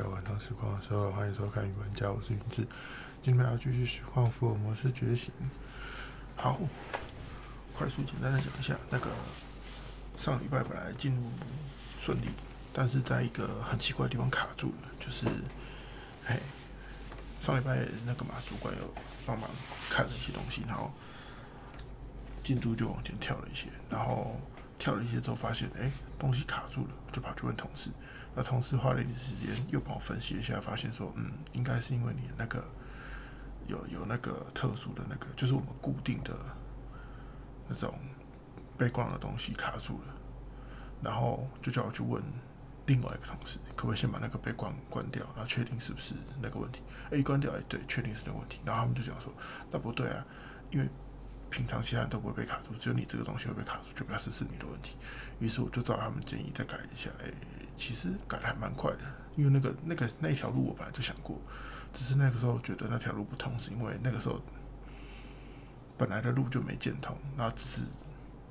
个晚上实况的时候，欢迎收看语文家，我是云志。今天要继续实况福尔摩斯觉醒。好，快速简单的讲一下，上礼拜本来进入顺利，但是在一个很奇怪的地方卡住了，就是上礼拜主管有帮忙看了一些东西，然后进度就往前跳了一些，然后跳了一些之后发现东西卡住了，就跑去问同事。那同事花了一点时间又帮我分析一下，发现说应该是因为你有那个特殊的就是我们固定的那种background的东西卡住了，然后就叫我去问另外一个同事，可不可以先把那个background关掉，然后确定是不是那个问题。一关掉，对，确定是那个问题。然后他们就讲说，那不对啊，因为平常其他人都不会被卡住，只有你这个东西会被卡住，就表示是你的问题。于是我就照他们建议再改一下，其实改得还蛮快的，因为那一条路我本来就想过，只是那个时候觉得那条路不通，是因为那个时候本来的路就没建通，然后只是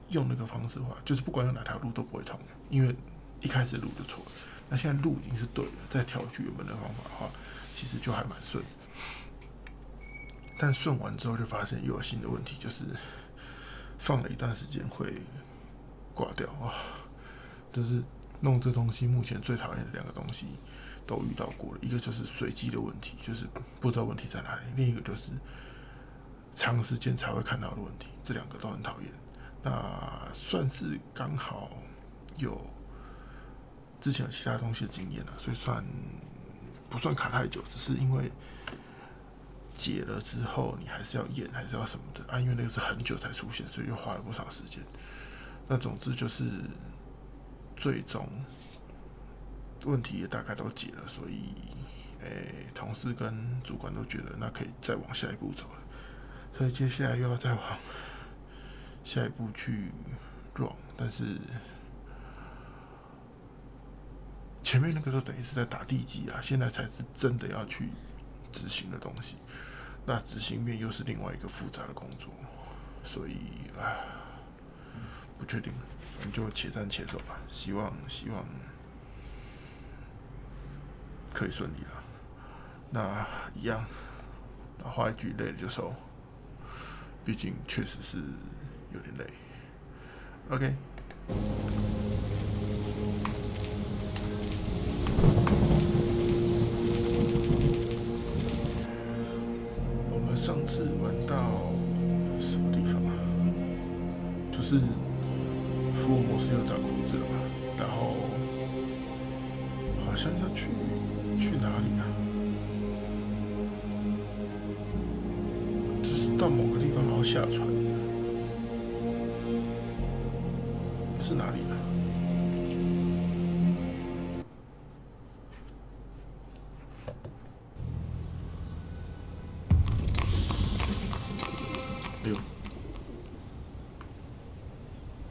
用那个方式的话，就是不管用哪条路都不会通，因为一开始的路就错了。那现在路已经是对了，再调去原本的方法的话，其实就还蛮顺。但顺完之后就发现又有新的问题，就是放了一段时间会挂掉啊，就是弄这东西目前最讨厌的两个东西都遇到过了，一个就是随机的问题，就是不知道问题在哪里；另一个就是长时间才会看到的问题，这两个都很讨厌。那算是刚好有之前有其他东西的经验所以不算卡太久，只是因为解了之后你还是要验，还是要什么的因为那个是很久才出现，所以又花了不少时间。那总之就是最终问题也大概都解了，所以同事跟主管都觉得那可以再往下一步走了，所以接下来又要再往下一步去 run， 但是前面那个都等于是在打地基现在才是真的要去执行的东西。那执行面又是另外一个复杂的工作，所以不确定，我们就且战且走吧。希望可以顺利了。那一样，画一句累了就收，毕竟确实是有点累。OK。我们上次玩到什么地方就是福尔摩斯又长胡子了嘛，然后好像要去哪里就是到某个地方然后下船，是哪里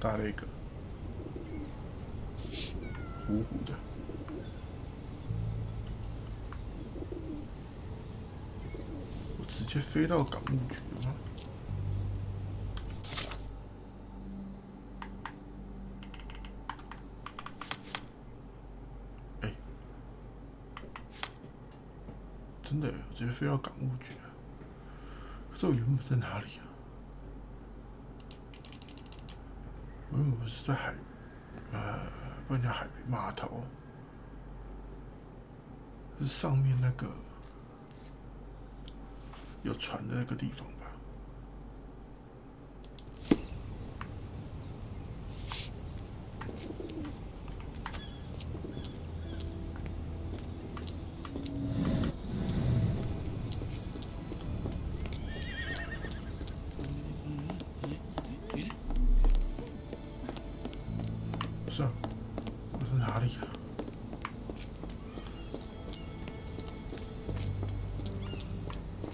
搭了一个糊糊的，我直接飞到港务局了吗？真的耶，我直接飞到港务局了。可是我原本在哪里我原本不是在不能讲海边码头，是上面那个有船的那个地方吧。是啊，我在哪里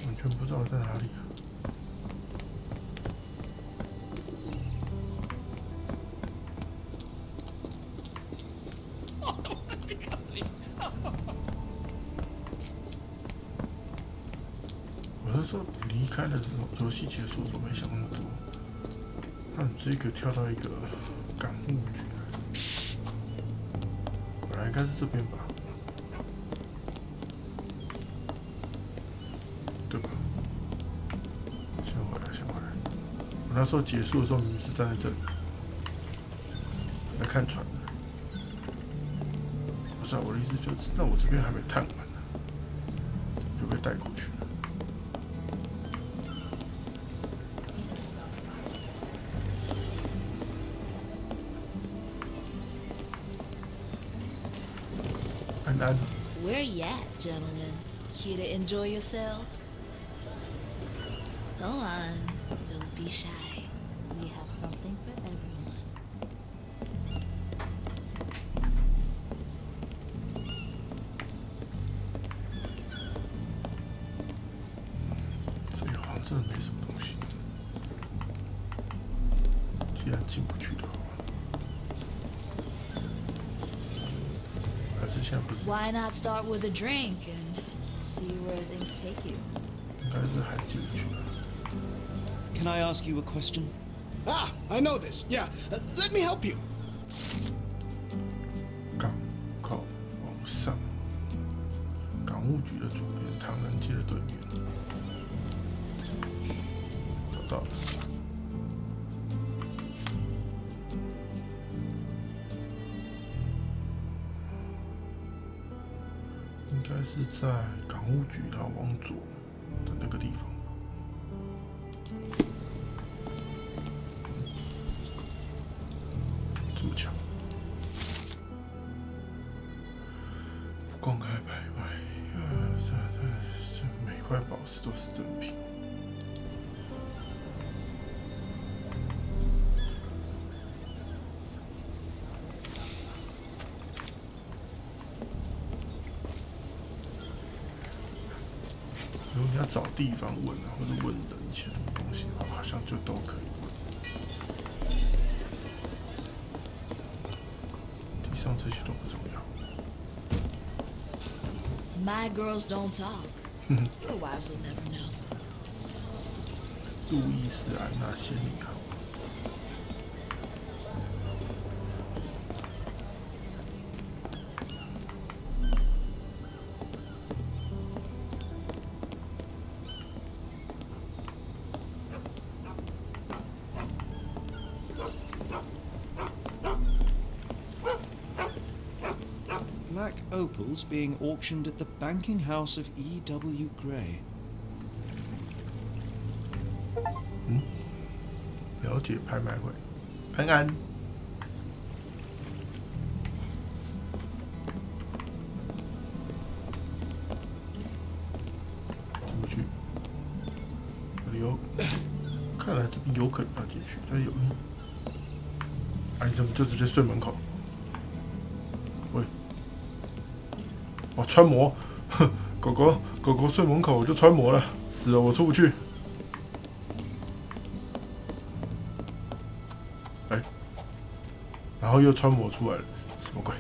完全不知道我在哪里我那时候离开的时候，游戏结束的时候没想那么多，但这个跳到一个港务局，本来应该是这边吧。那时候结束的时候，明明是站在这里来看船的。不是啊，我的意思就是，那我这边还没探完呢，就被带过去了。安安。Where you at, gentlemen? Here to enjoy yourselves? Go on, don't be shy. We have something for everyone. 这里好像真的没什么东西。既然进不去的话，还是现在不是？ Why not start with a drink and see where things take you? 应该是还进不去的。 Can I ask you a question? Ah, I know this. Yeah, let me help you. 港口往上，港务局的左边，唐人街的对面。找到了。应该是在港务局，然后往左的那个地方。这么巧。不公开拍卖，这每块宝石都是真品。如果你要找地方问啊，或者问人一些什么东西的话，好像就都可以问。地上这些都不重要。 My girls don't talk. Your wives will never know. 路易斯安那仙女号。Black opals being auctioned at the banking house of E.W. Gray. 了解拍卖会，安安。进不去，这里有，看来这边有可能要进去，但是有，啊，你怎么就直接睡门口？喂，哇，穿模，哼，狗狗睡门口我就穿模了，死了我出不去。 然后又穿模出来了，什么鬼？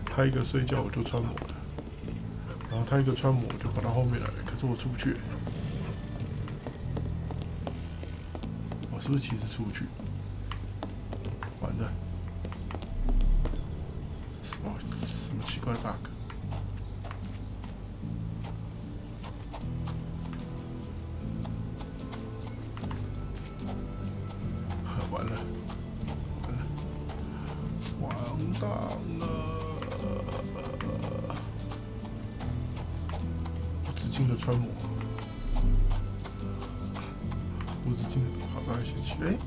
他一个睡觉我就穿模了，然后他一个穿模我就跑到后面来了，可是我出不去。我是不是其实出不去？完了，什么奇怪的 bug？ 完了，完蛋了！我只进了穿模，我只进了好大一些气。哎，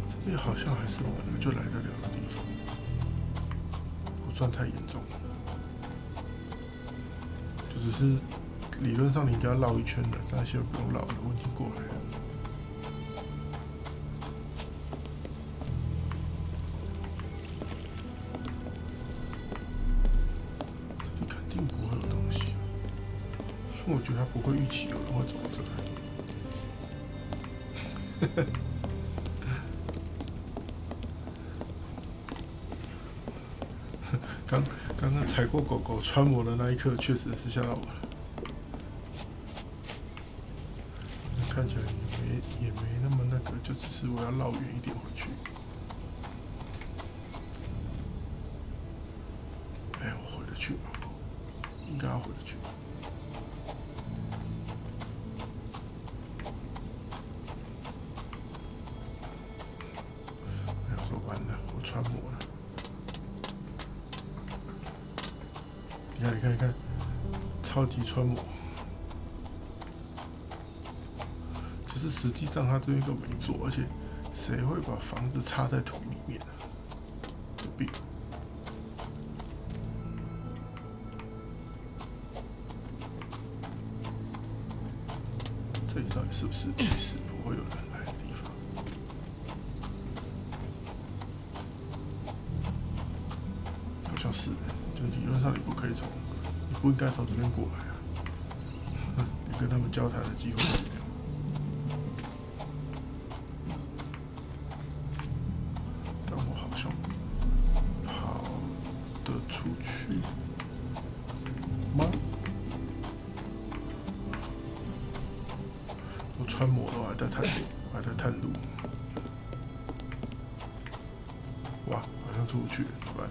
这边好像还是我们就来得了的地方，不算太严重，就只是理论上你应该要绕一圈的，但现在不用绕了，我已经过来了。 我觉得他不会预期有人会走到这来。刚刚踩过狗狗穿模的那一刻，确实是吓到我了。看起来也没那么那个，就只是我要绕远一点回去。哎，我去吗？应该要回得去。哎呀，说完了，我穿模了。你看，超级穿模。就是实际上他这边根本没做，而且谁会把房子插在土里面啊？有病！这里到底是不是其实不会有人来的地方？好像是，就是理论上你不可以从，你不应该从这边过来啊！你跟他们交谈的机会都没有。但我好像跑得出去吗？我穿模了，我还在探路。哇，好像出不去，怎么办？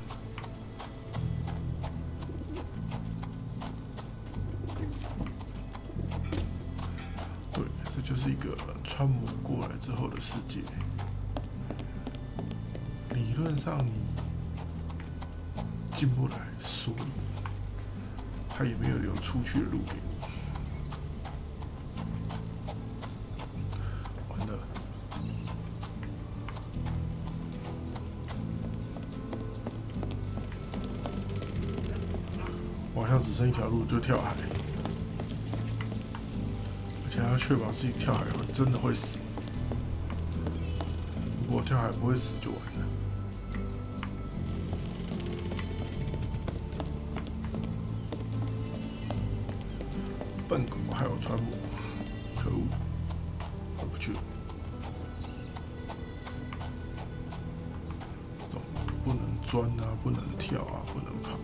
对，这就是一个穿模过来之后的世界。理论上你进不来，所以他也没有留出去的路给你。完了，我好像只剩一条路，就跳海，而且还要确保自己跳海会真的会死。如果跳海不会死就完了。笨狗还有穿模，可恶，回不去了。这种不能钻啊，不能跳啊，不能跑，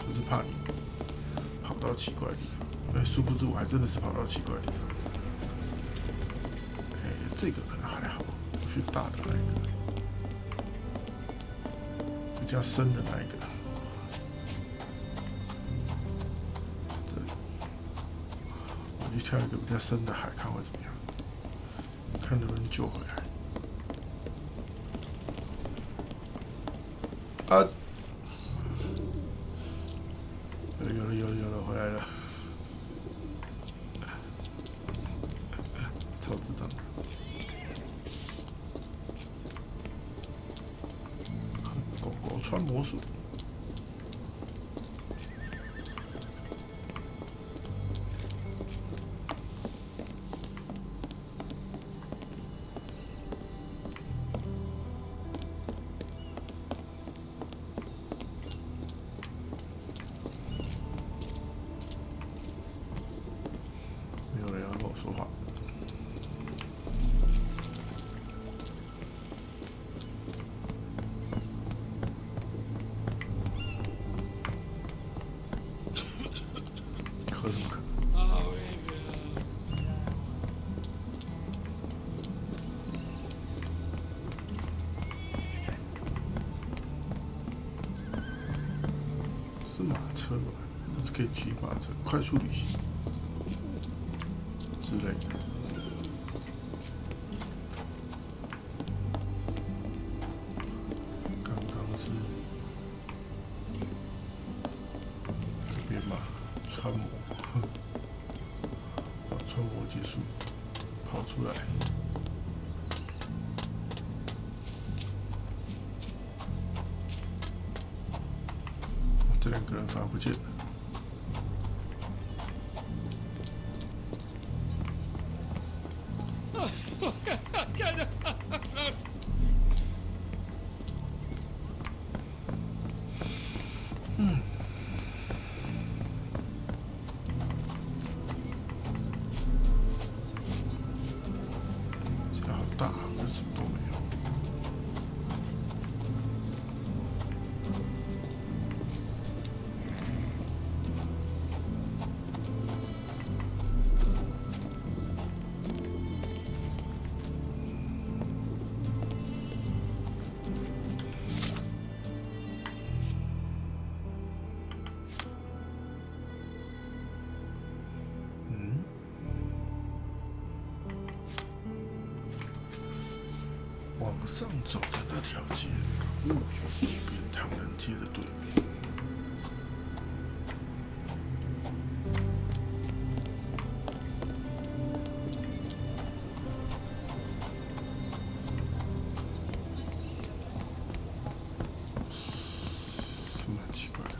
就是怕你跑到奇怪的地方。殊不知我还真的是跑到奇怪的地方。这个可能还好，我去大的那一个，比较深的那一个。去跳一个比较深的海，看会怎么样？看能不能救回来。啊！有了，回来了。超智障。狗狗穿魔术。说话。喝什么可？是马车吧？但是可以骑马车，快速旅行之类的。穿模，把穿模结束，跑出来。这两个人反而不见了。什么都没有。上走的那条街，港务局左边唐人街的对面。蛮奇怪的。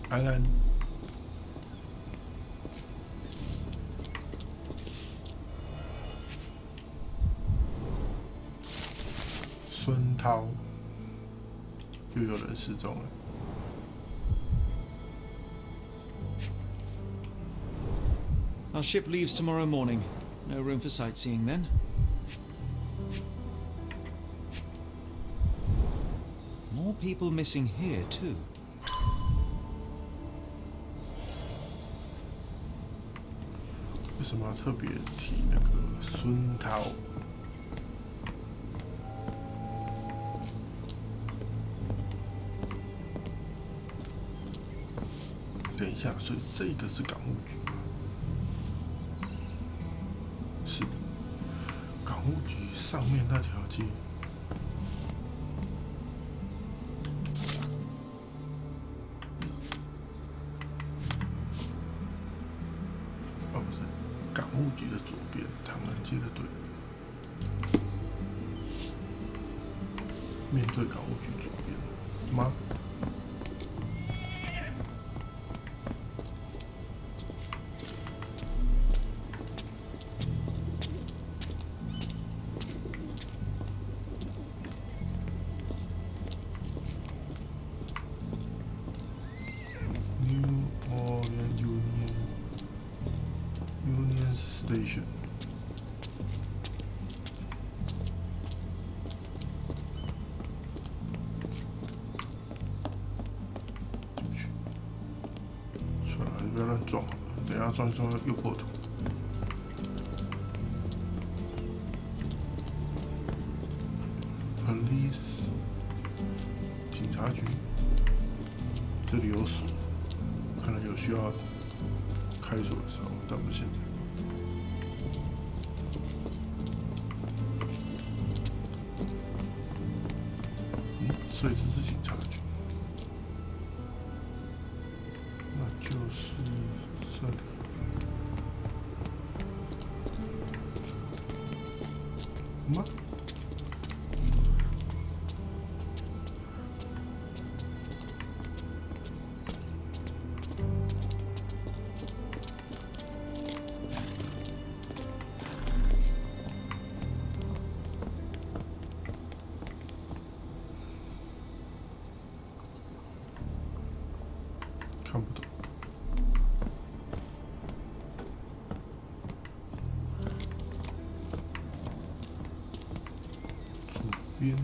安安，孙涛，又有人失踪了。Our ship leaves tomorrow morning. No room for sightseeing then. More people missing here, too. 为什么要特别提那个孙涛？等一下，所以这个是港务局吗？是的，港务局上面那条街。哦，不是，港务局的左边，唐人街的对面，面对港务局左边吗？Station。进不去，算了，还是不要乱撞好了，等一下撞一撞又破土。Police， 警察局，这里有锁，可能有需要开锁的时候，但不是现在。所以这是警察局，那就是这里吗？看不懂。左边。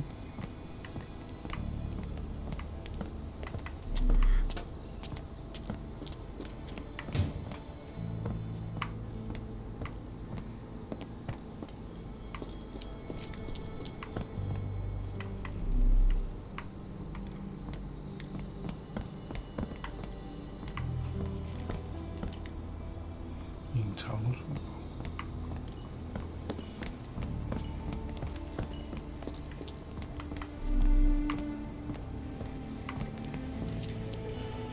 隐藏处，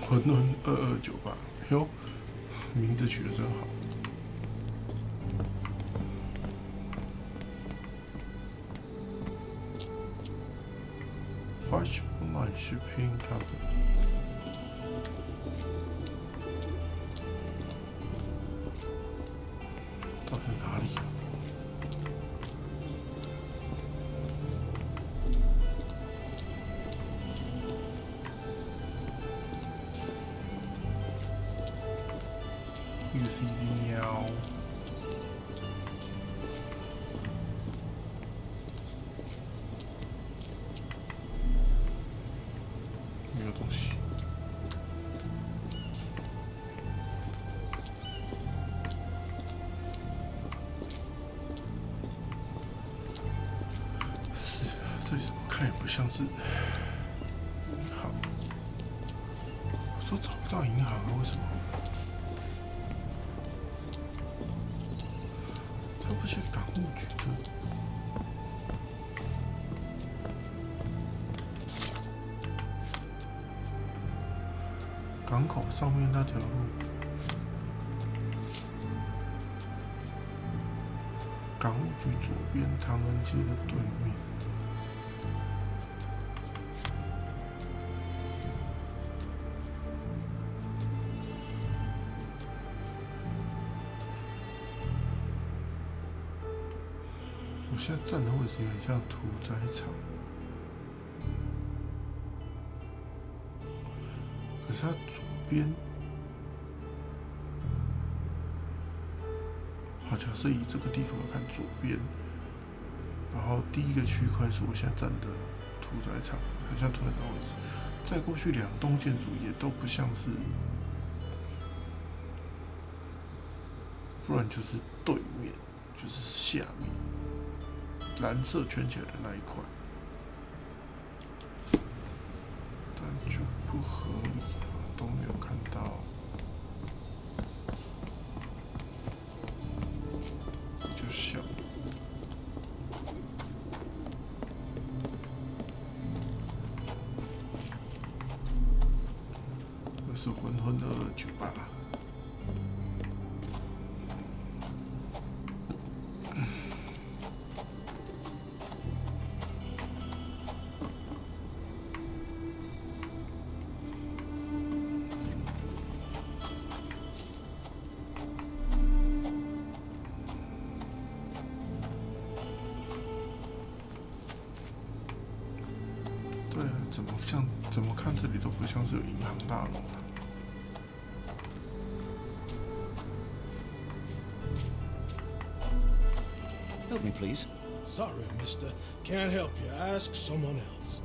混沌2298，哟，名字取得真好。White Line Shipping Company。到底哪里啊？一个是一只鸟，没有东西。这里怎么看也不像是好。我说找不知道银行啊？为什么？他不写港务局的？港口上面那条路，港务局左边唐人街的对面。我现在站的位置有点像屠宰场，可是它左边，好，假设以这个地方来看左边，然后第一个区块是我现在站的屠宰场，很像屠宰场位置。再过去两栋建筑也都不像是，不然就是对面，就是下面。蓝色圈起来的那一块，但就不合理啊，都没有看到，就像，这是浑浑噩噩酒吧。对啊，怎么看这里都不像是有银行大楼啊。Help me, please. Sorry, mister. Can't help you. Ask someone else.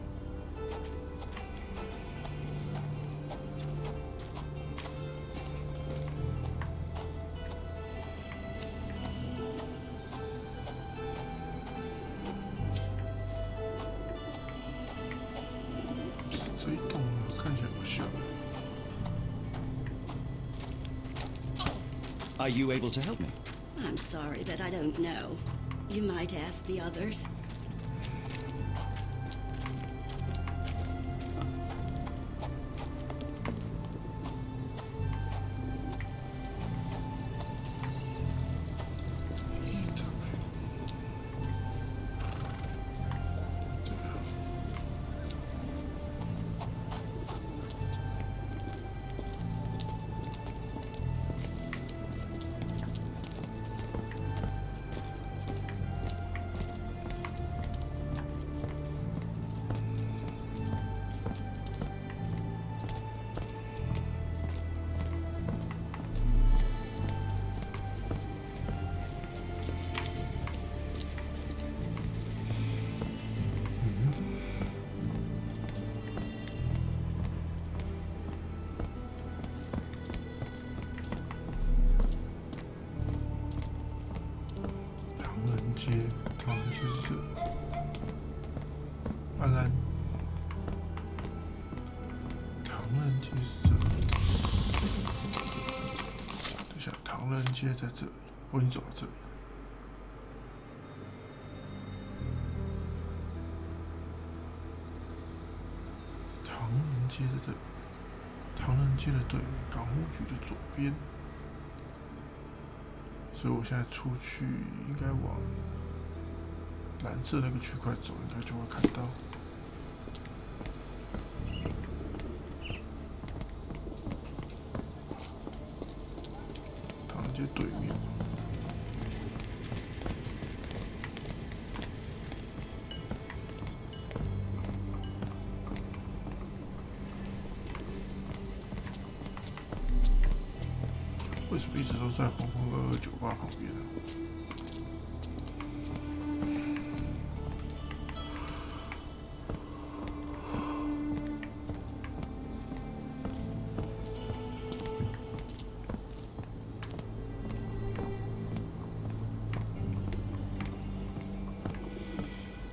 Are you able to help me? I'm sorry, but I don't know. You might ask the others.唐人街是这里，安安，唐人街是这里。等一下，唐人街在这里，我已经走到这里。唐人街在这里，唐人街的对面，港务局的左边。所以我现在出去应该往蓝色那个区块走，应该就会看到。唐人街对面。为什么一直都在浑浑噩噩酒吧旁边呢？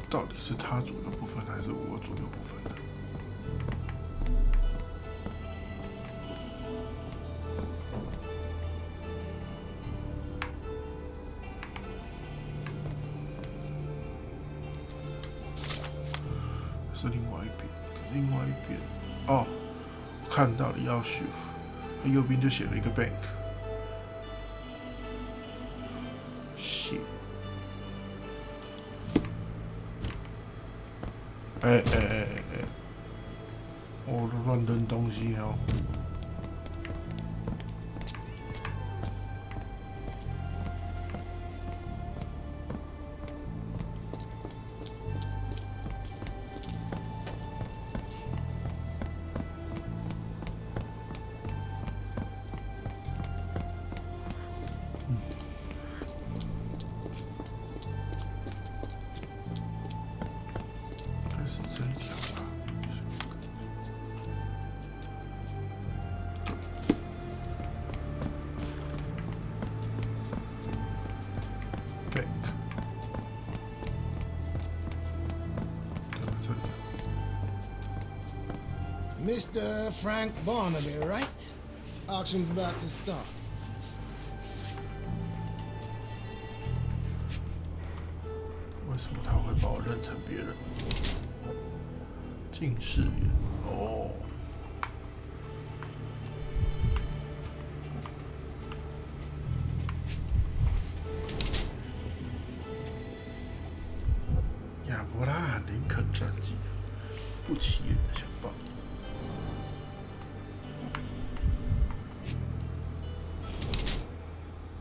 到底是他左右不分，还是我左右不分呢？另外一边。哦，看到了，要学。右边就写了一个 bank。shit。我乱扔东西哦。这一条吧。Back。这里。Mr. Frank Barnaby, right? Auction's about to start. 为什么他会把我认成别人？近视眼哦。亚伯拉罕·林肯传记，不起眼的小报。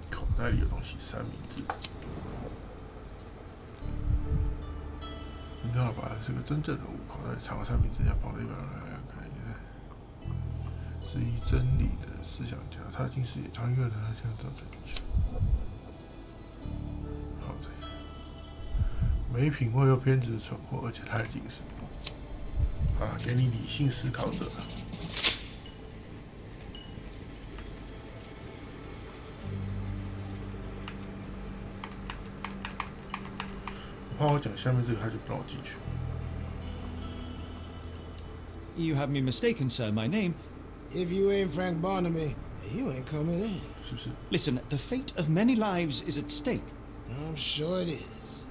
口袋里有东西，三明治。你看了吧？是个真正人物，口袋里藏了三明治，要绑了一百看一下。质疑真理的思想家，他的近视眼常因为他这样造成影响。好的。没品味又偏执的蠢货，而且他还近视。好了，给你理性思考者了。我怕我讲下面这个，他就不让我进去。You have me mistaken, sir. My name. If you ain't Frank Barnaby, you ain't coming in. 是不是？ Listen, the fate of many lives is at stake. I'm sure it is.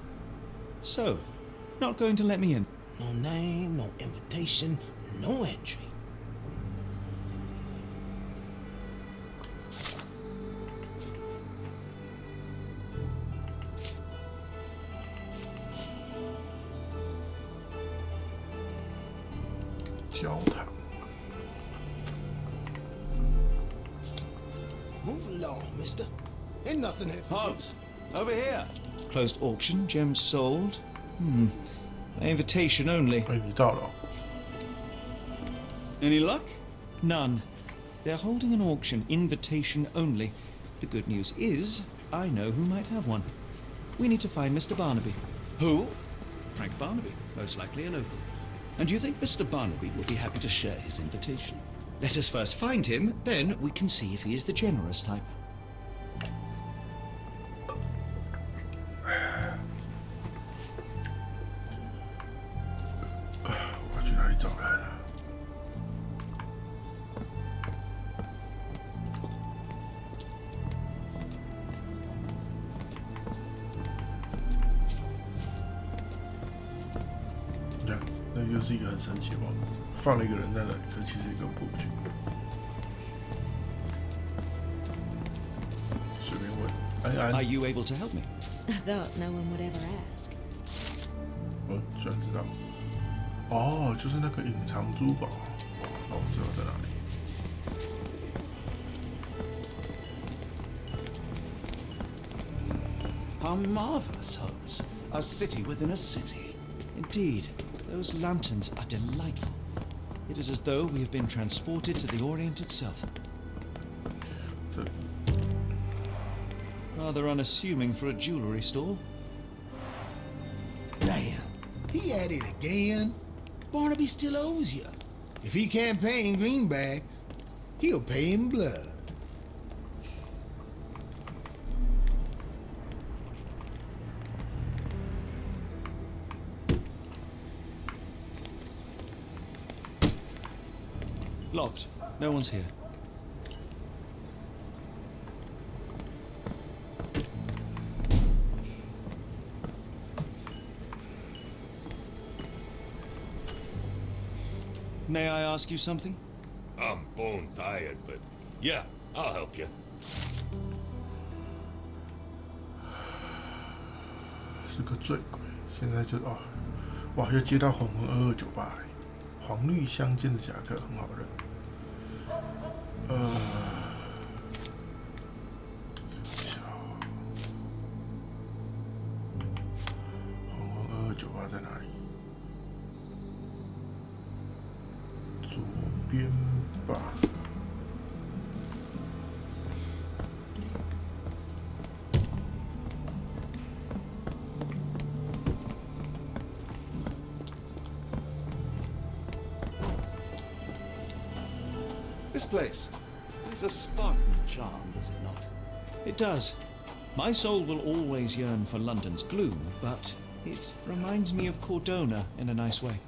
So, not going to let me in? No name, no invitation, no entry. 焦糖。Move along, mister. Ain't nothing here for you. Holmes, over here. Closed auction, gems sold. Invitation only. 哎，你到了哦。 Any luck? None. They're holding an auction, invitation only. The good news is, I know who might have one. We need to find Mr. Barnaby. Who? Frank Barnaby, most likely a local. And you think Mr. Barnaby will be happy to share his invitation? Let us first find him, then we can see if he is the generous type. 我要去哪里找人啊？你看，那又是一个很神奇的网，放了一个人在那里，可是其实根本过不去。随便问，安 Are 安， you able to help me? Though no one would ever ask. 我居然知道。哦，就是那个隐藏珠宝。哦，我知道在哪里。 How marvelous, Holmes. A city within a city. Indeed, those lanterns are delightful. It is as though we have been transported to the Orient itself. 这 Rather unassuming for a jewelry store. Damn, he at it again. Barnaby still owes you. If he can't pay in greenbacks, he'll pay in blood. Locked. No one's here. May I ask you something? I'm bone tired, but yeah, I'll help you. 是个醉鬼，现在就哦，哇，又接到红红2298嘞，黄绿相间的夹克很好认。小红红2298在哪里？左边吧。This place has a Spartan charm, does it not? It does. My soul will always yearn for London's gloom, but it reminds me of Cordona in a nice way.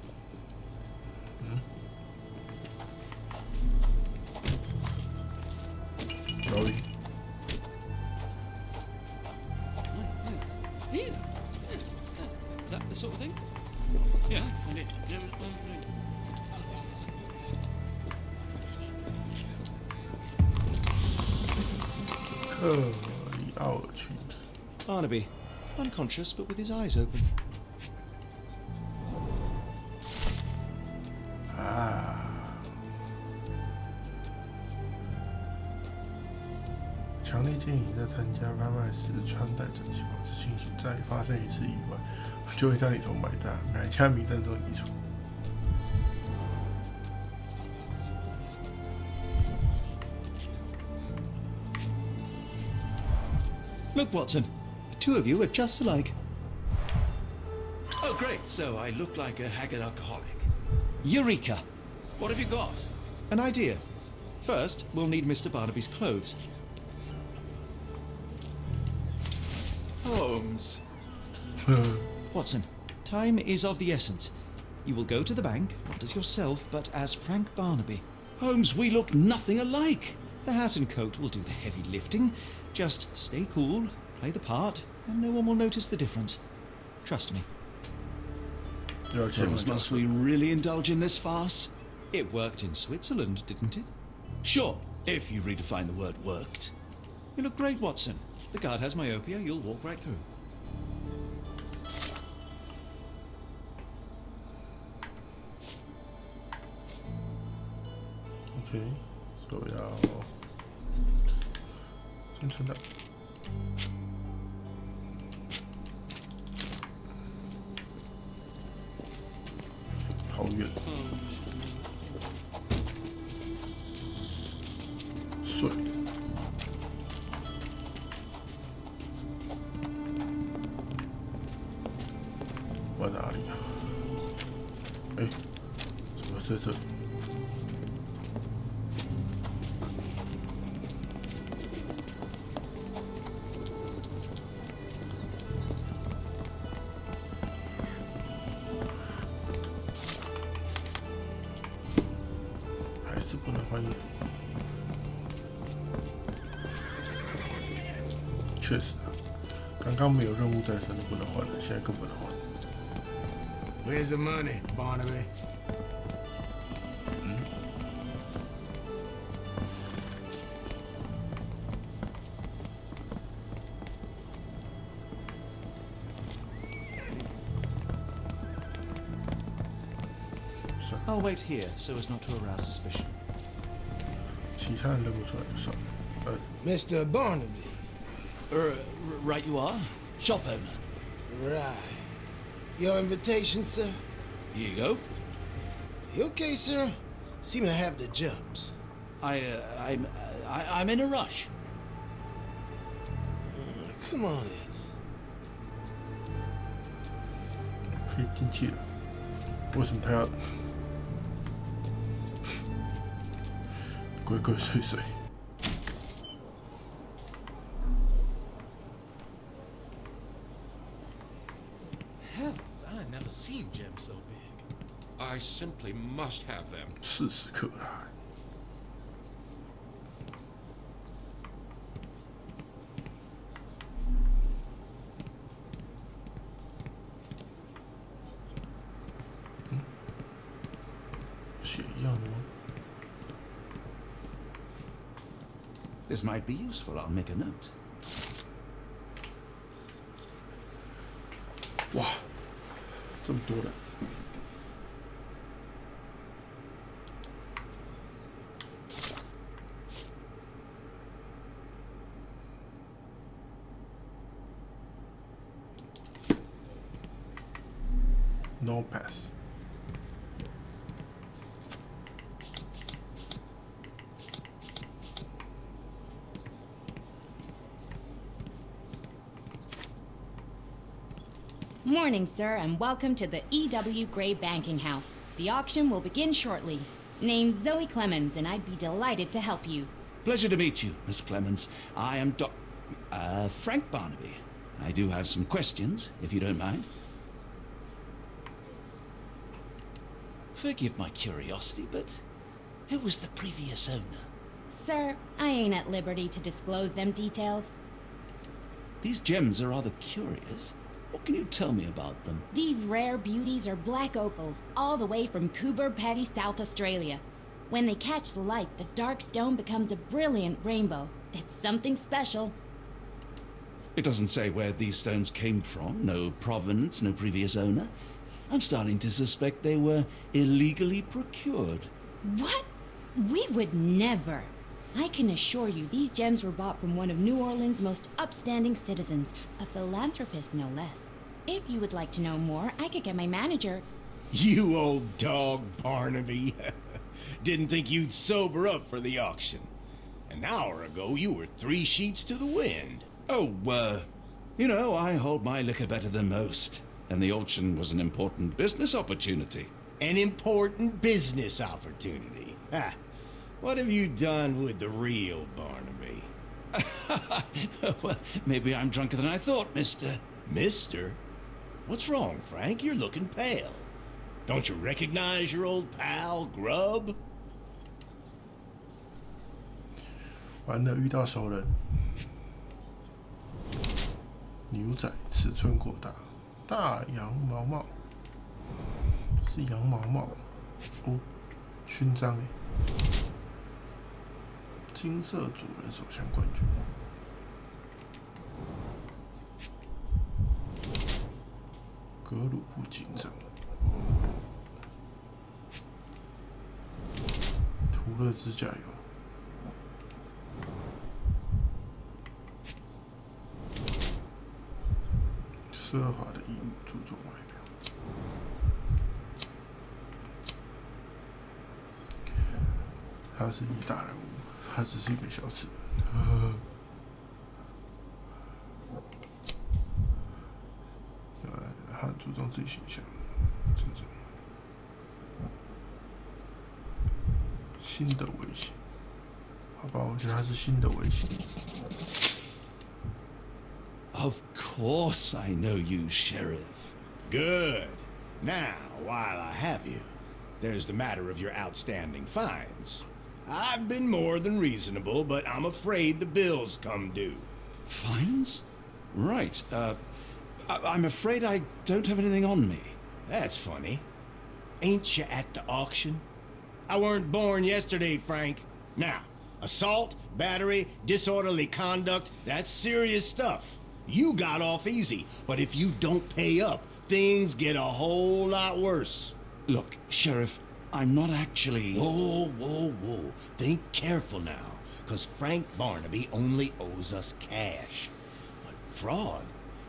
有理。 Here. Is that the sort of thing? Yeah, I did.克里奥尔区， Barnaby, unconscious but with his eyes open. 啊！强烈建议在参加拍卖时穿戴整齐，保持清醒。再发生一次意外，就会将你从买家名单中移除。 Look, Watson, the two of you are just alike. Oh, great. So I look like a haggard alcoholic. Eureka! What have you got? An idea. First, we'll need Mr. Barnaby's clothes. Holmes. Watson, time is of the essence. You will go to the bank, not as yourself, but as Frank Barnaby. Holmes, we look nothing alike. The hat and coat will do the heavy lifting. Just stay cool, play the part, and no one will notice the difference. Trust me. Holmes, must we really indulge in this farce? It worked in Switzerland, didn't it? Sure, if you redefine the word worked. You look great, Watson. The guard has myopia, you'll walk right through. OK，都要生成的。好远，水。我在哪里啊？哎，怎么在这里？ 还是不能换衣服，确实啊，刚刚没有任务在身就不能换了，现在更不能换。 Where's the money, Barnaby? I'll wait here so as not to arouse suspicion. 其他人认不出来就算了。Mr. Barnaby. Right you are. Shop owner. Right. Your invitation, sir? Here you go. You okay, sir? Seem to have the jumps. I'm in a rush. Come on in. 可以进去了，为什么他要鬼鬼祟祟？ Heavens, I never seen gems so big. I simply must have them. 40克拉。血药。This might be useful. I'll make a note. 哇，这么多人。No pass. Morning, sir, and welcome to the E.W. Gray Banking House. The auction will begin shortly. Name's Zoe Clemens, and I'd be delighted to help you. Pleasure to meet you, Miss Clemens. I am Frank Barnaby. I do have some questions, if you don't mind. Forgive my curiosity, but who was the previous owner? Sir, I ain't at liberty to disclose them details. These gems are rather curious. What can you tell me about them? These rare beauties are black opals, all the way from Coober Pedy, South Australia. When they catch the light, the dark stone becomes a brilliant rainbow. It's something special. It doesn't say where these stones came from, no provenance, no previous owner. I'm starting to suspect they were illegally procured. What? We would never. I can assure you these gems were bought from one of New Orleans' most upstanding citizens, a philanthropist no less. If you would like to know more, I could get my manager. You old dog, Barnaby. Didn't think you'd sober up for the auction. An hour ago, you were 3 sheets to the wind. Oh, you know, I hold my liquor better than most. And the auction was an important business opportunity. An important business opportunity. Ha! What have you done with the real Barnaby? Well, maybe I'm drunker than I thought, mister. Mister? What's wrong, Frank? You're looking pale. Don't you recognize your old pal, Grub? 完了，遇到熟人。牛仔尺寸过大，大羊毛帽，是羊毛帽哦，勋章哎，金色主人手枪冠军，格鲁布警长，涂了指甲油。奢华的衣物注重外表，他是一大人物，他只是一个小齿轮。他很注重自己形象，真正新的微型，好吧，我觉得他是新的微型。Of course I know you, Sheriff. Good. Now, while I have you, there's the matter of your outstanding fines. I've been more than reasonable, but I'm afraid the bills come due. Fines? Right. I'm afraid I don't have anything on me. That's funny. Ain't you at the auction? I weren't born yesterday, Frank. Now, assault, battery, disorderly conduct, that's serious stuff. You got off easy, but if you don't pay up, things get a whole lot worse. Look, Sheriff, I'm not actually... Whoa. Think careful now, because Frank Barnaby only owes us cash. But fraud,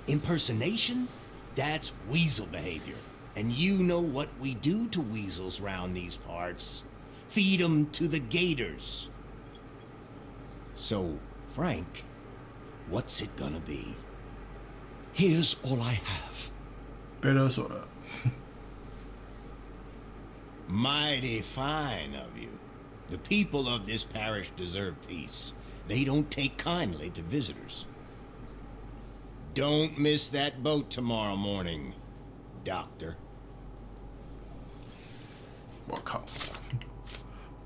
impersonation, that's weasel behavior. And you know what we do to weasels round these parts. Feed 'em to the gators. So, Frank, what's it gonna be? Here's all I have. 被勒索了。Mighty fine of you. The people of this parish deserve peace. They don't take kindly to visitors. Don't miss that boat tomorrow morning, Doctor. 我靠，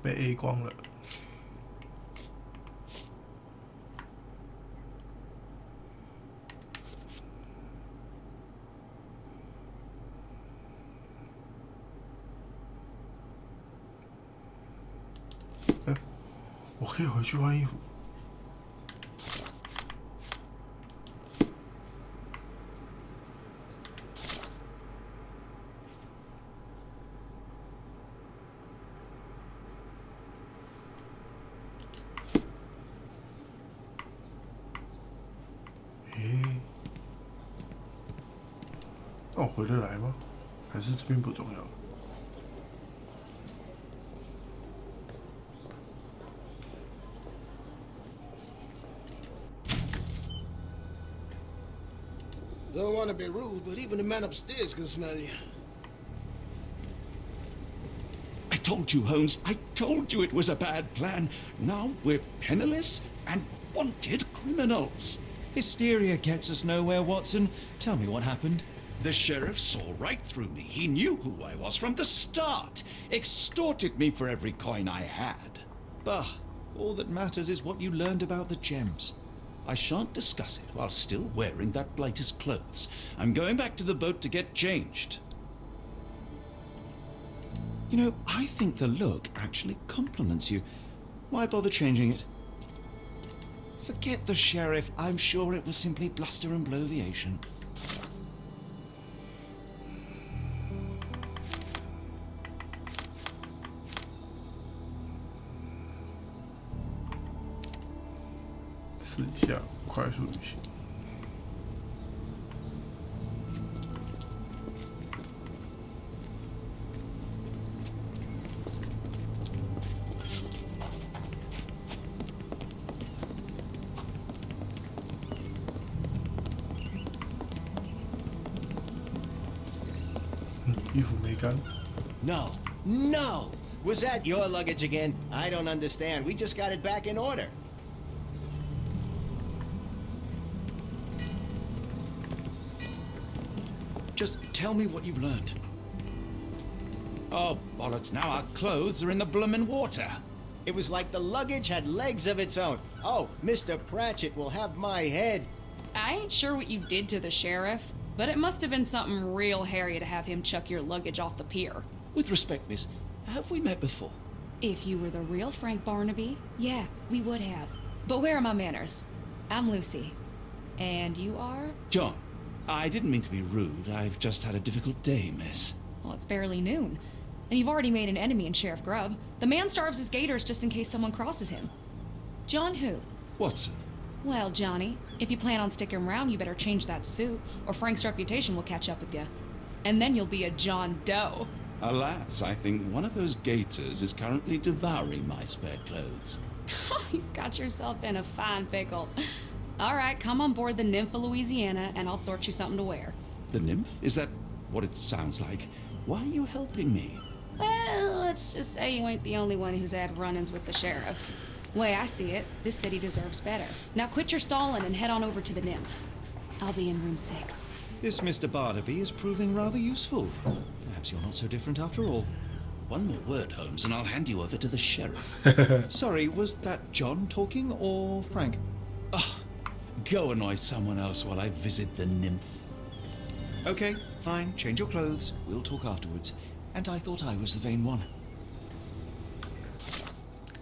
被 A 光了。我可以回去换衣服。哦，回得来吗？还是这边不重要？Don't want to be rude, but even the man upstairs can smell you. I told you, Holmes. I told you it was a bad plan. Now we're penniless and wanted criminals. Hysteria gets us nowhere, Watson. Tell me what happened. The sheriff saw right through me. He knew who I was from the start. Extorted me for every coin I had. Bah, all that matters is what you learned about the gems. I shan't discuss it while still wearing that blighter's clothes. I'm going back to the boat to get changed. You know, I think the look actually compliments you. Why bother changing it? Forget the sheriff. I'm sure it was simply bluster and bloviation.试一下快速旅行。衣服没干。 No, no! Was that your luggage again? I don't understand. We just got it back in order. Just tell me what you've learned. Oh, bollocks, now our clothes are in the bloomin' water. It was like the luggage had legs of its own. Oh, Mr. Pratchett will have my head. I ain't sure what you did to the sheriff, but it must have been something real hairy to have him chuck your luggage off the pier. With respect, miss, have we met before? If you were the real Frank Barnaby, yeah, we would have. But where are my manners? I'm Lucy. And you are? John, I didn't mean to be rude. I've just had a difficult day, miss. Well, it's barely noon. And you've already made an enemy in Sheriff Grubb. The man starves his gators just in case someone crosses him. John who? Watson. Well, Johnny, if you plan on sticking around, you better change that suit, or Frank's reputation will catch up with you. And then you'll be a John Doe. Alas, I think one of those gators is currently devouring my spare clothes. You've got yourself in a fine pickle. All right, come on board the Nymph of Louisiana, and I'll sort you something to wear. The nymph? Is that what it sounds like? Why are you helping me? Well, let's just say you ain't the only one who's had run-ins with the sheriff. Way I see it, this city deserves better. Now quit your stalling and head on over to the Nymph. I'll be in room 6. This Mr. Barnaby is proving rather useful. Perhaps you're not so different after all. One more word, Holmes, and I'll hand you over to the sheriff. Sorry, was that John talking or Frank? Oh, go annoy someone else while I visit the nymph. Okay, fine. Change your clothes. We'll talk afterwards. And I thought I was the vain one.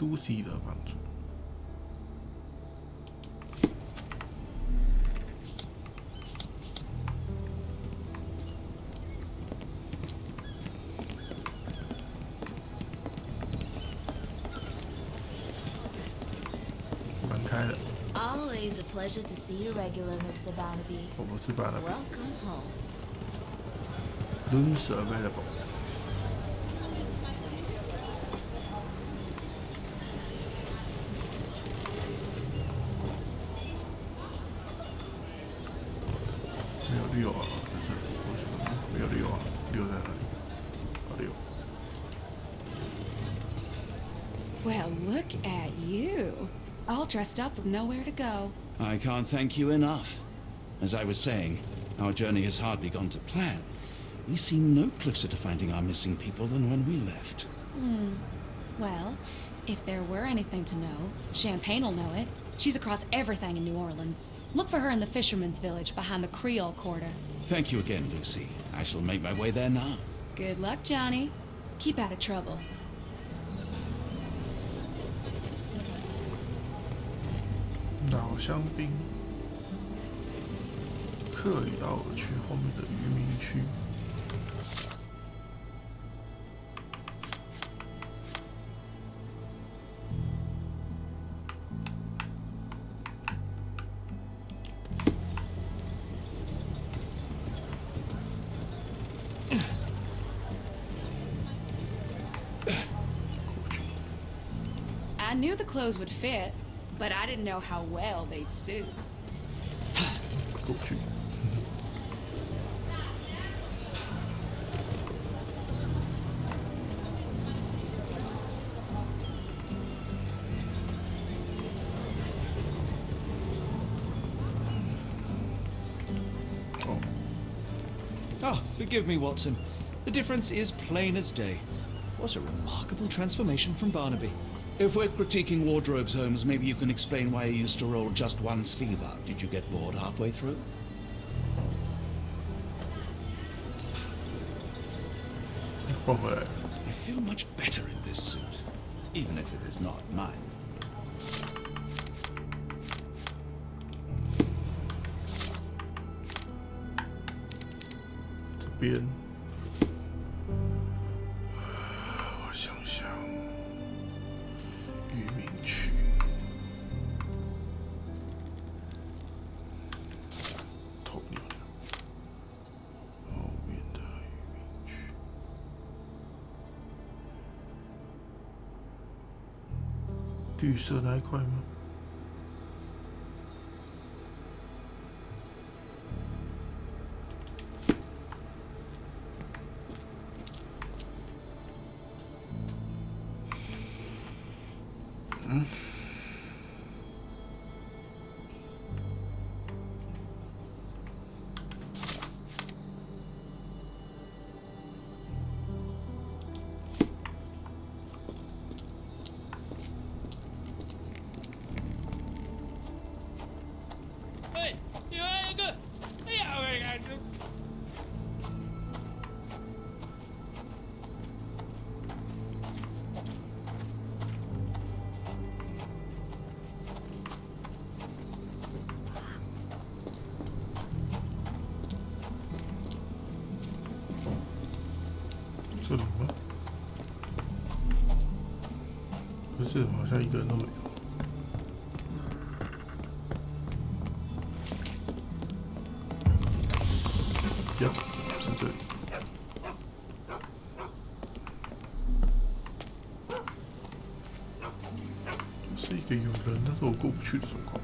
Lucy 的帮助。门开了， Always a pleasure to see you regular, Mr. Barnaby. 我不是把那 Welcome home. rooms available。没有六啊，在这里，为什么没有六啊？六在哪里？哦，六。 Well, look at you. All dressed up with nowhere to go. I can't thank you enough. As I was saying, our journey has hardly gone to plan. We seem no closer to finding our missing people than when we left. Well, if there were anything to know, Champagne'll know it. She's across everything in New Orleans. Look for her in the fisherman's village behind the Creole Quarter. Thank you again, Lucy. I shall make my way there now. Good luck, Johnny. Keep out of trouble. 老香槟，克里奥尔区后面的渔民区。I knew the clothes would fit, but I didn't know how well they'd suit. 过去。Ah, forgive me, Watson. The difference is plain as day. What a remarkable transformation from Barnaby. If we're critiquing wardrobes, Holmes, maybe you can explain why you used to roll just one sleeve up. Did you get bored halfway through? I feel much better in this suit, even if it is not mine. 这边，我想想，渔民区，头鸟的，后面的渔民区，绿色那一块吗？ 哎，另外一个，哎呀，我感觉。 这里吗？不是，好像一个人都没有。呀，是这里。是一个有人，但是我过不去的状况。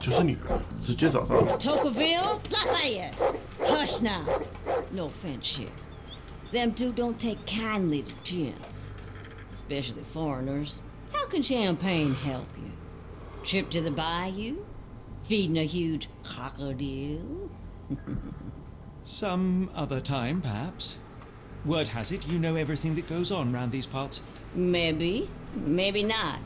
就是你，直接找到了。 Tocqueville? Lafayette! Hush now. No offense, Sheriff. Them two don't take kindly to gents, especially foreigners. How can champagne help you? Trip to the bayou? Feeding a huge crocodile? Some other time, perhaps. Word has it you know everything that goes on round these parts. Maybe, maybe not.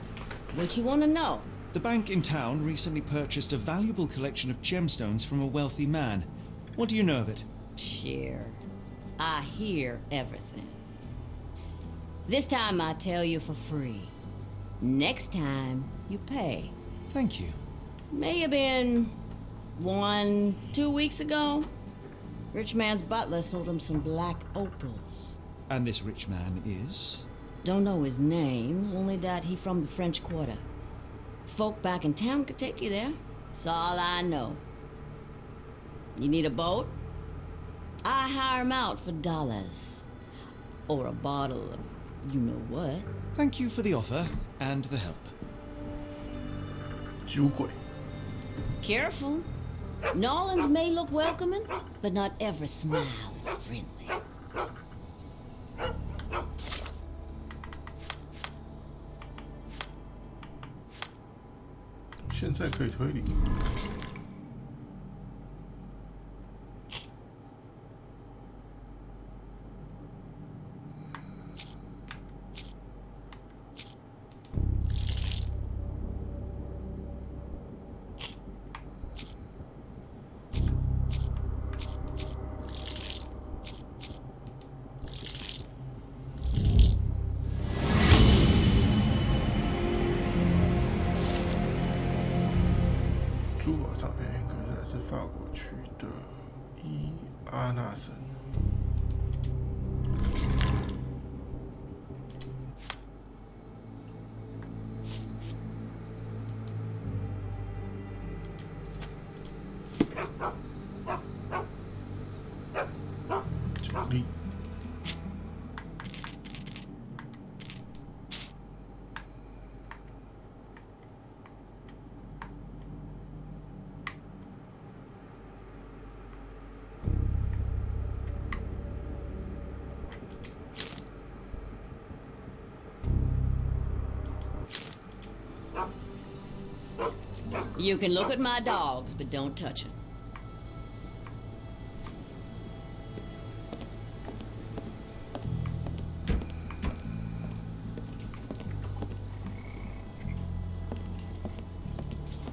What you want to know? The bank in town recently purchased a valuable collection of gemstones from a wealthy man. What do you know of it? Sure. I hear everything. This time I tell you for free. Next time, you pay. Thank you. May have been 2 weeks ago. Rich man's butler sold him some black opals. And this rich man is? Don't know his name, only that he from the French Quarter. Folk back in town could take you there. That's all I know. You need a boat? I hire 'em out for dollars. Or a bottle of you know what. Thank you for the offer and the help. 酒鬼。 Careful. Nolans may look welcoming, but not every smile is friendly. 现在可以推理。珠宝商人可是来自法国区的伊阿纳森。奖励。You can look at my dogs, but don't touch them.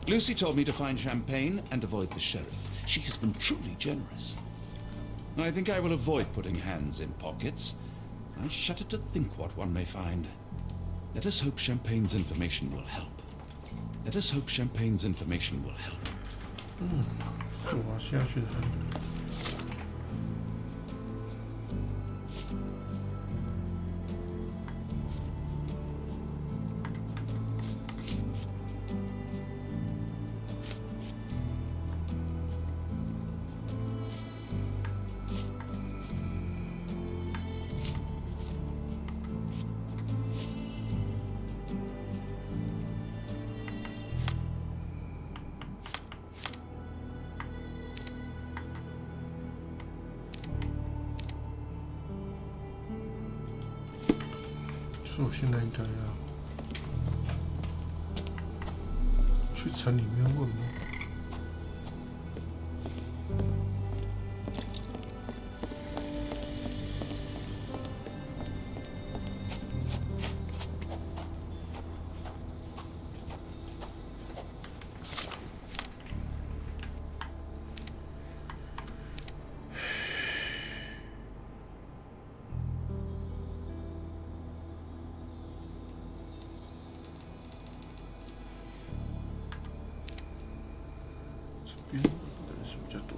Lucy told me to find champagne and avoid the sheriff. She has been truly generous. I think I will avoid putting hands in pockets. I shudder to think what one may find. Let us hope Champagne's information will help. Let us hope Champagne's information will help. 是我现在去的山。所以我现在应该要去城里面问吗？这边人是比较多。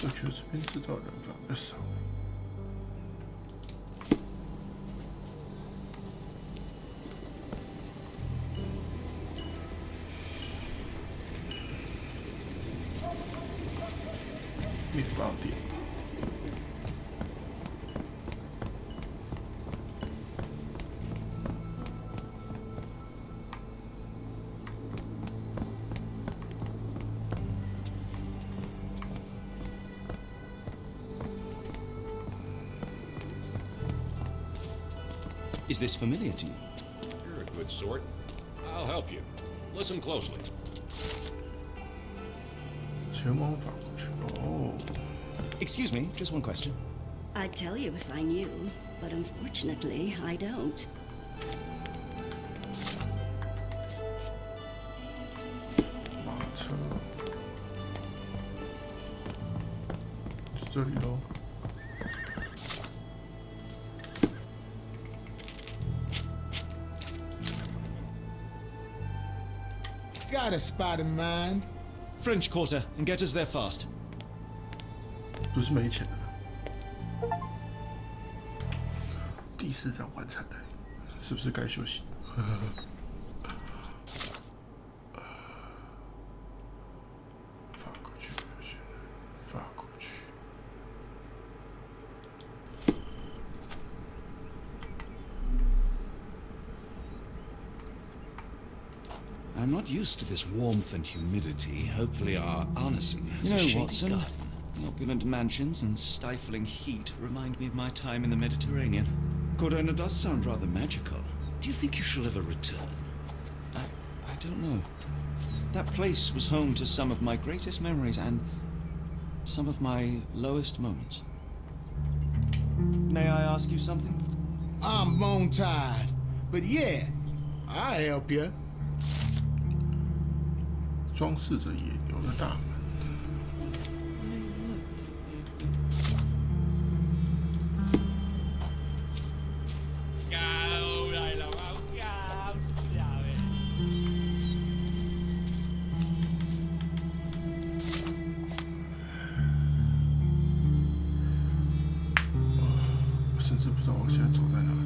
我觉得这边知道人反而比较少。面包店。Is this familiar to you? You're a good sort. I'll help you. Listen closely. 前往法国去哦。Excuse me, just one question. I'd tell you if I knew, but unfortunately, I don't. 马车，是这里喽。Got a spot in mind. French Quarter, and get us there fast. 不是没钱的。第4站完成了，是不是该休息？法国去，法国去。I'm not used to this warmth and humidity. Hopefully our Arneson has You a know, shady Watson, garden. opulent mansions and stifling heat remind me of my time in the Mediterranean. Corona does sound rather magical. Do you think you shall ever return? I don't know. That place was home to some of my greatest memories and some of my lowest moments. May I ask you something? I'm bone tired, but yeah, I'll help you. 装饰着野牛的大门。我甚至不知道我现在走在哪里。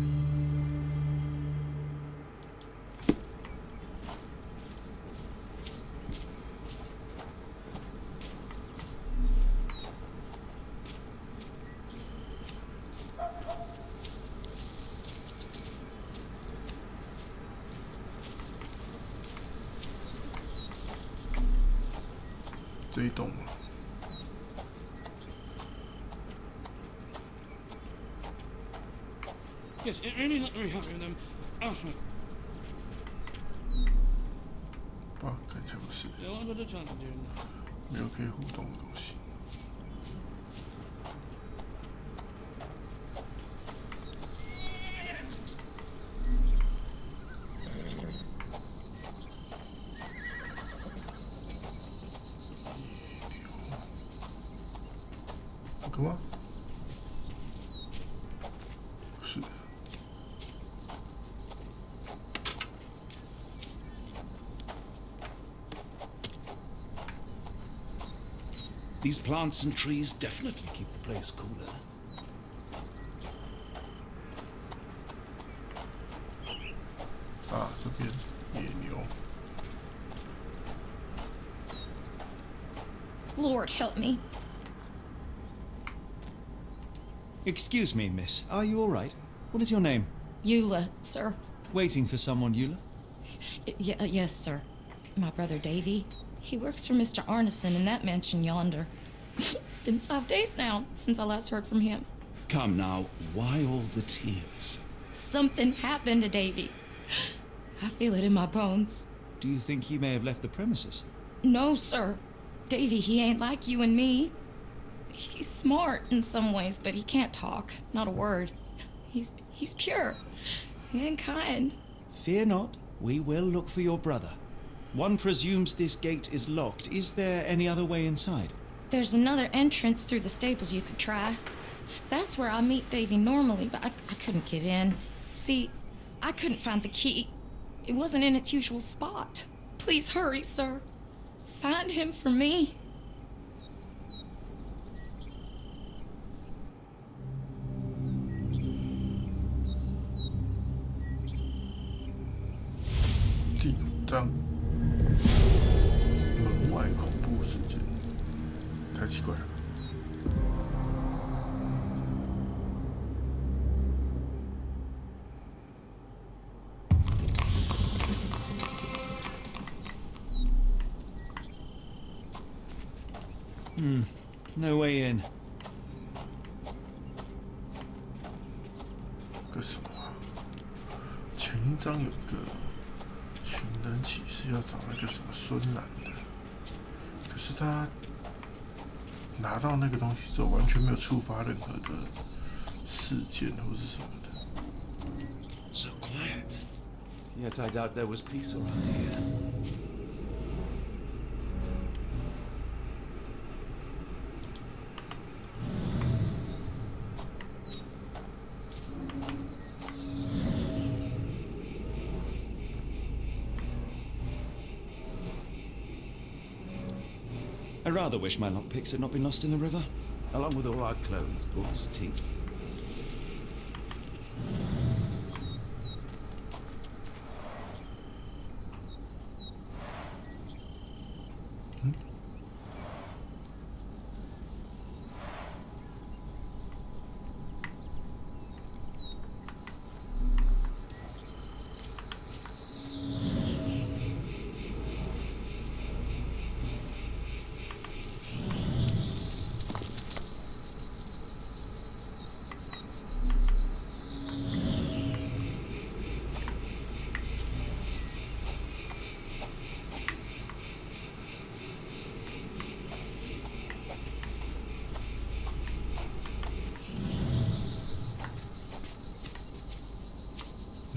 这一栋吗？ Yes, it really not very happy with them. Oh, 哇，看起来不是， yeah, what are they trying to do? 没有可以互动的东西。干嘛？是。 These plants and trees definitely keep the place cooler. Ah, 这边野牛。 Lord help me. Excuse me, miss. Are you all right? What is your name? Eula, sir. Waiting for someone, Eula? Yes, sir. My brother Davy. He works for Mr. Arneson in that mansion yonder. Been 5 days now since I last heard from him. Come now, why all the tears? Something happened to Davy. I feel it in my bones. Do you think he may have left the premises? No, sir. Davy, he ain't like you and me. He's smart in some ways, but he can't talk. Not a word. He's pure and kind. Fear not. We will look for your brother. One presumes this gate is locked. Is there any other way inside? There's another entrance through the stables you could try. That's where I meet Davy normally, but I couldn't get in. See, I couldn't find the key. It wasn't in its usual spot. Please hurry, sir. Find him for me.第5章，门外恐怖事件，太奇怪了。No way in. 个什么啊？前一章有一个寻人启事要找那个什么孙楠的，可是他拿到那个东西之后，完全没有触发任何的事件或是什么的。 So quiet. Yet I doubt there was peace around here. I rather wish my lockpicks had not been lost in the river. Along with all our clothes, books, teeth.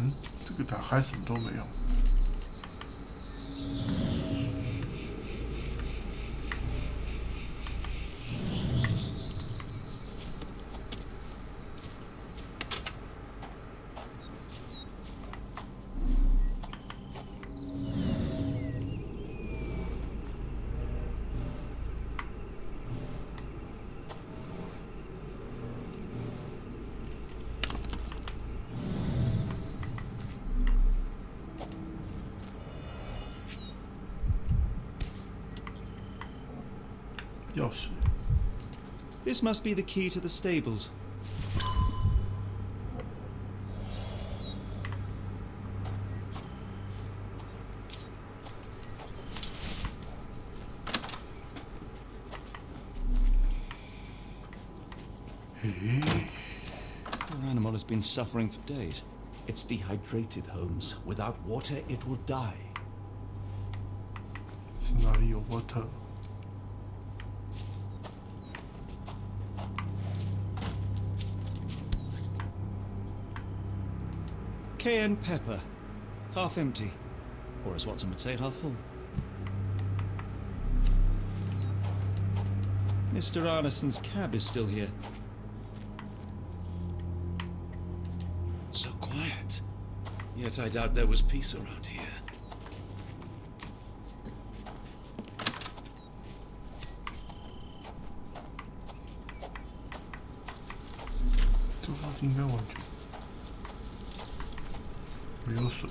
嗯，这个打开什么都没有。钥匙。 This must be the key to the stables. Poor animal has been suffering for days. It's dehydrated, Holmes. Without water, it will die. 是哪里有 water？ Cayenne pepper. Half empty. Or as Watson would say, half full. Mr. Arneson's cab is still here. So quiet. Yet I doubt there was peace around here. 这附近应该完全没有水。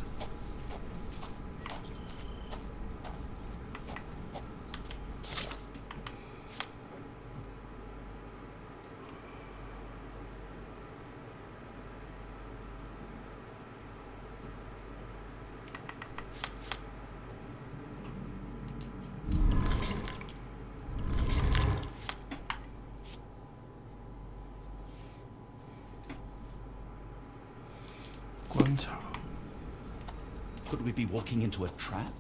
观察。 Could we be walking into a trap?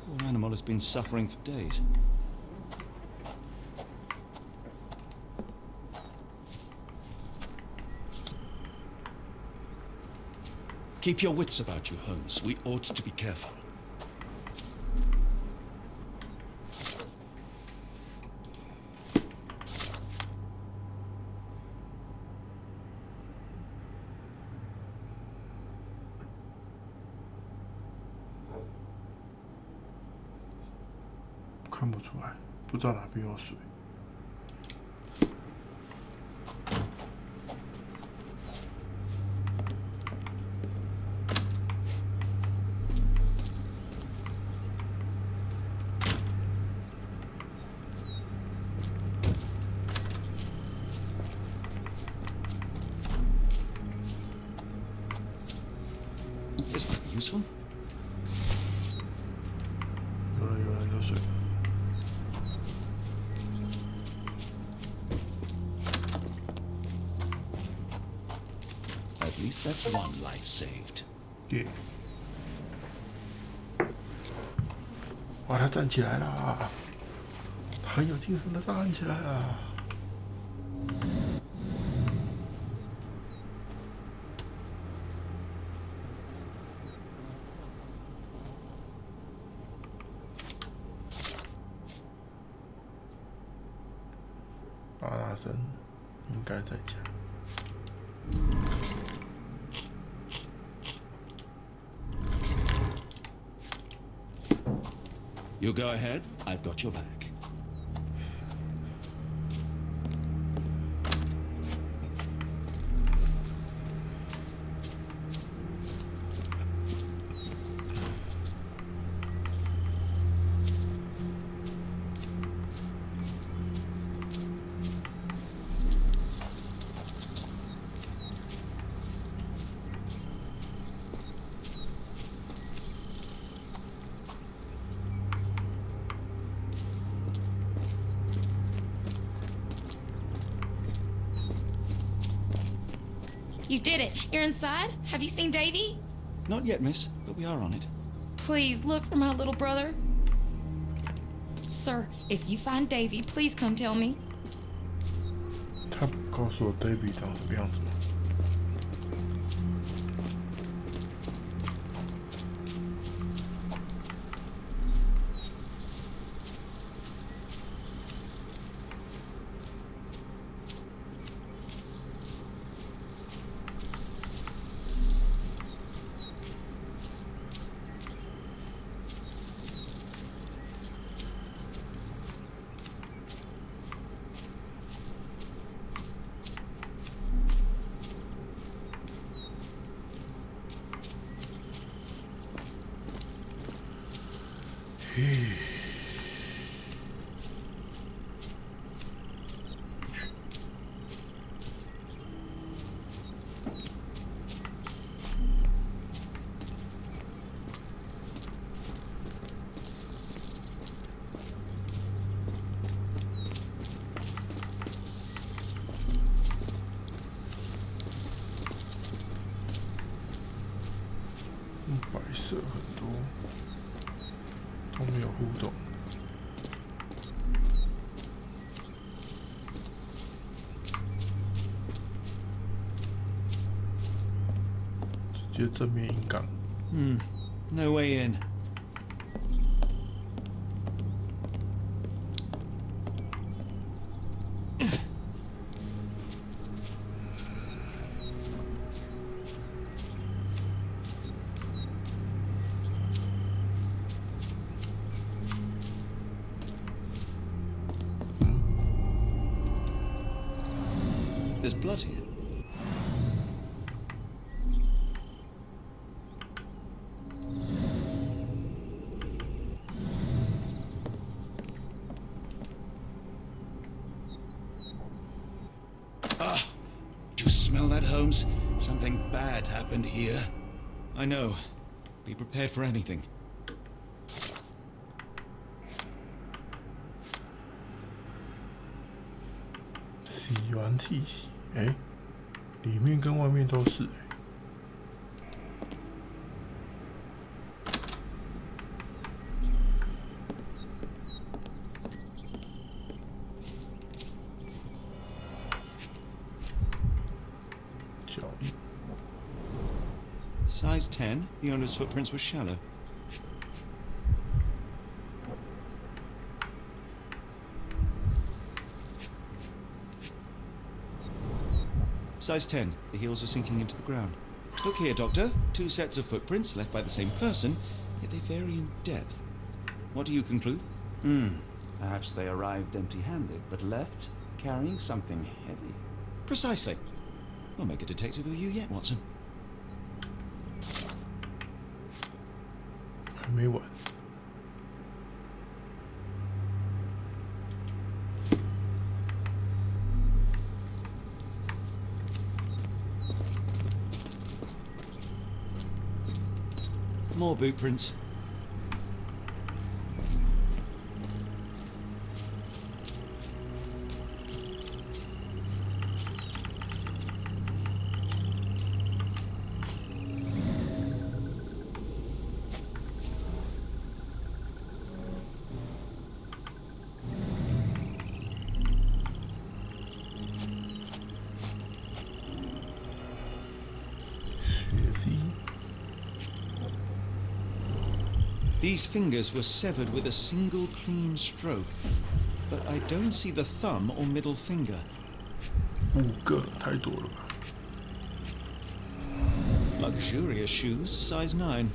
Poor animal has been suffering for days. Keep your wits about you, Holmes. We ought to be careful. "看不出来，不知道哪边有水。 This might be useful. 有水。 At least that's one life saved. 耶！哇，他站起来了，很有精神的站起来了。 巴拉森应该在家。 You go ahead. I've got your back. You did it. You're inside? Have you seen Davy? Not yet, miss, but we are on it. Please look for my little brother. Sir, if you find Davy, please come tell me. 他不告诉我 David 长什么样子吗？色很多，都没有互动。直接正面硬刚。No way in. There's blood here. Do you smell that, Holmes? Something bad happened here. I know. Be prepared for anything. 洗完气息，里面跟外面都是。脚印。Size 10, the owner's footprints were shallow. Size 10, the heels are sinking into the ground. Look here, Doctor. 2 sets of footprints left by the same person, yet they vary in depth. What do you conclude? Perhaps they arrived empty-handed, but left carrying something heavy. Precisely. We'll make a detective of you yet, Watson. 还没完。More boot prints. These fingers were severed with a single clean stroke, but I don't see the thumb or middle finger. 5个太多了吧？ Luxurious shoes, size 9.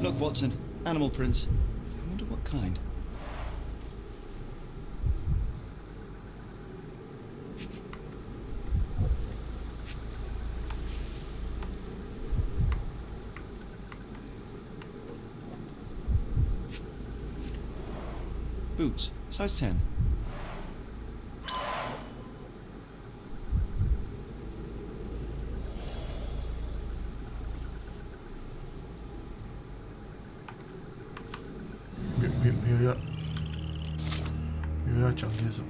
Look, Watson, animal prints. I wonder what kind. Boots, size 10.没有要讲些什么。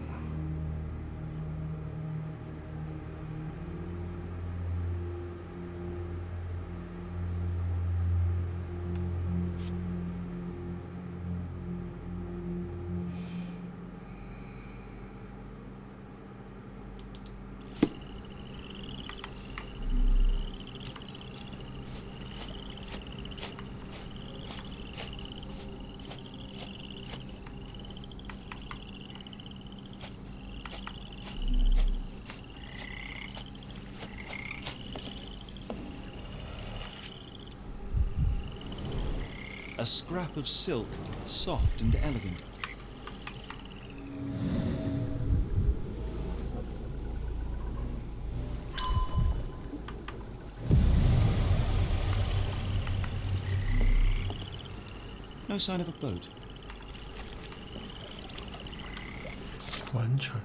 A scrap of silk, soft and elegant. No sign of a boat. 完成了。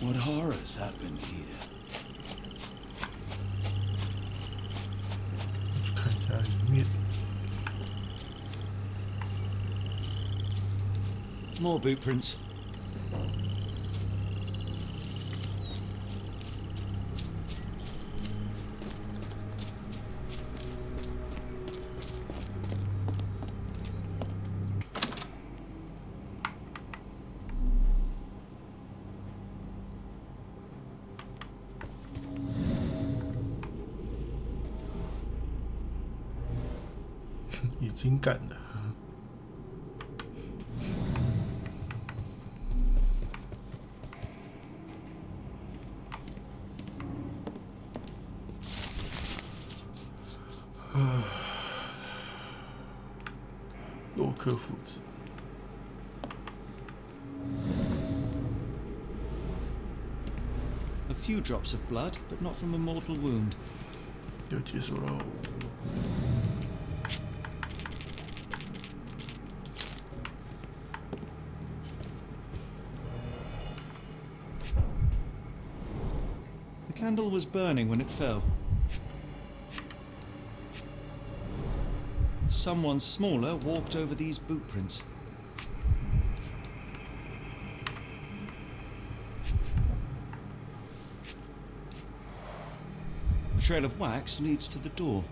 What horrors happened here? 看一下里面。 More boot prints. "已经赶了。洛克父子。 A few drops of blood, but not from a mortal wound. 就结束喽。 The candle was burning when it fell. Someone smaller walked over these boot prints. A trail of wax leads to the door.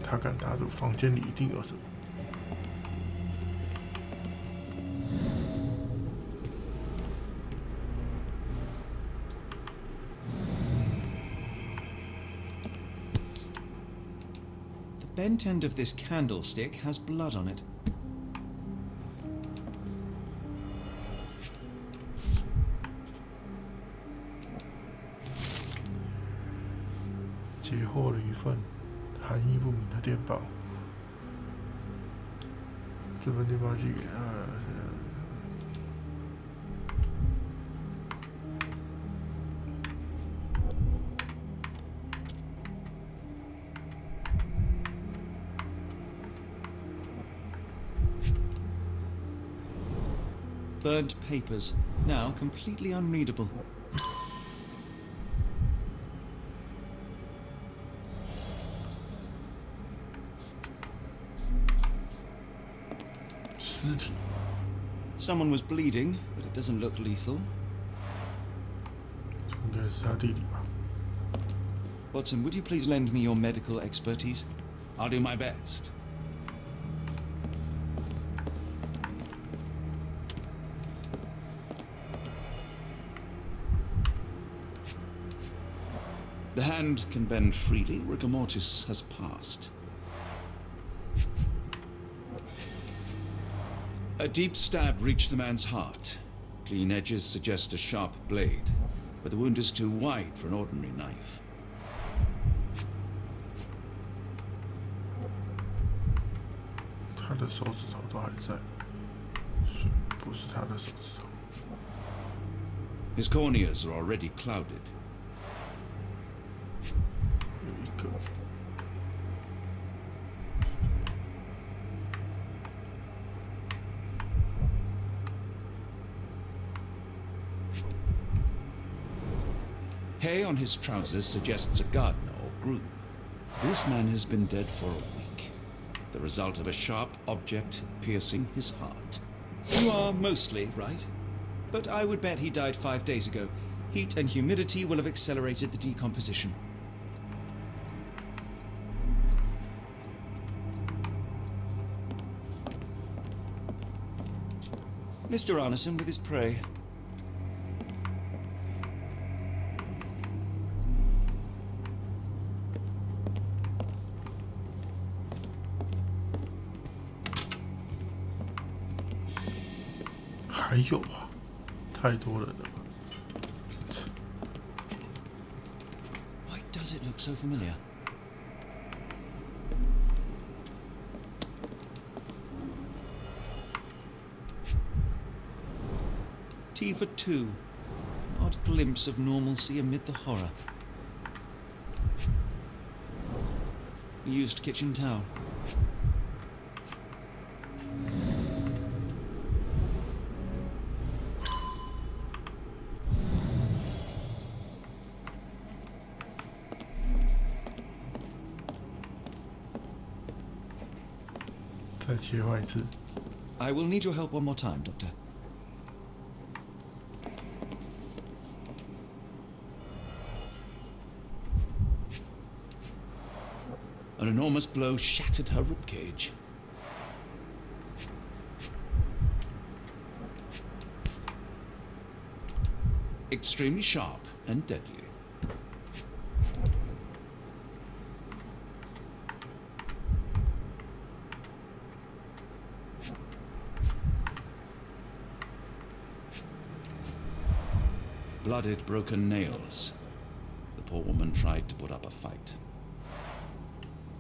他敢打赌房间里一定有什么。 The bent end of this candlestick has blood on it. 截获了一份含义不明的电报。这份电报寄给Burnt papers, now completely unreadable. Someone was bleeding, but it doesn't look lethal. 应该是他弟弟吧。 Watson, would you please lend me your medical expertise? I'll do my best. The hand can bend freely. Rigor mortis has passed. A deep stab reached the man's heart. Clean edges suggest a sharp blade, but the wound is too wide for an ordinary knife. 他的手指头都还在，所以不是他的手指头。 His corneas are already clouded. 有一个。 Hay on his trousers suggests a gardener or groom. This man has been dead for a week, the result of a sharp object piercing his heart. You are mostly right, but I would bet he died 5 days ago. Heat and humidity will have accelerated the decomposition. Mr. Arneson with his prey.还有啊，太多人了吧。 Why does it look so familiar? Tea for two. An odd glimpse of normalcy amid the horror. A used kitchen towel. I will need your help one more time, Doctor. An enormous blow shattered her ribcage. Extremely sharp and deadly. Blooded, broken nails. The poor woman tried to put up a fight.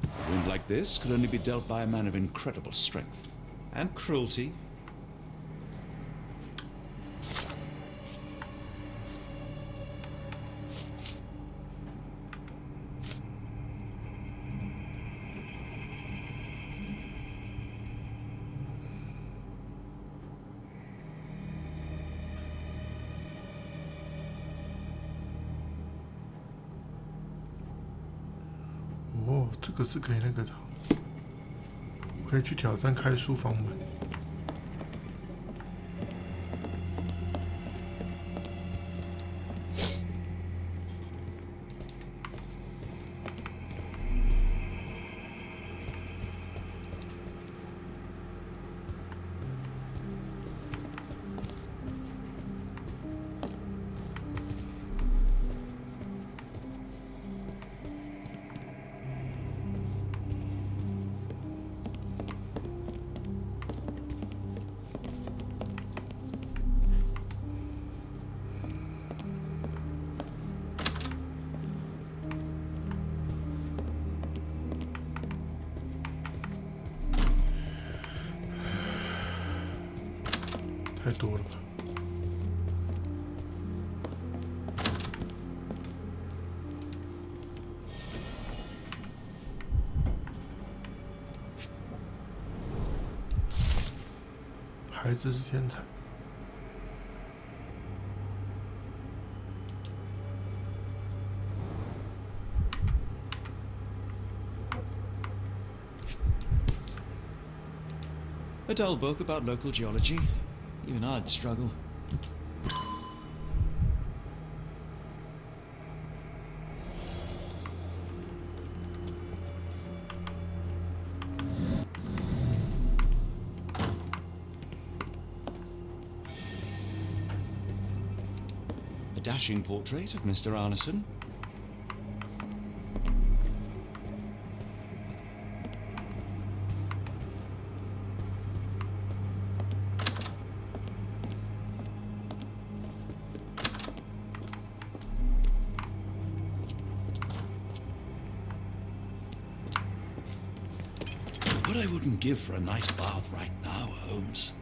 A wound like this could only be dealt by a man of incredible strength. And cruelty.哦，这个是可以那个的，可以去挑战开书房门。太多了吧？孩子是天才。A dull book about local geology. Even I'd struggle. A dashing portrait of Mr. Arneson. What I wouldn't give for a nice bath right now, Holmes.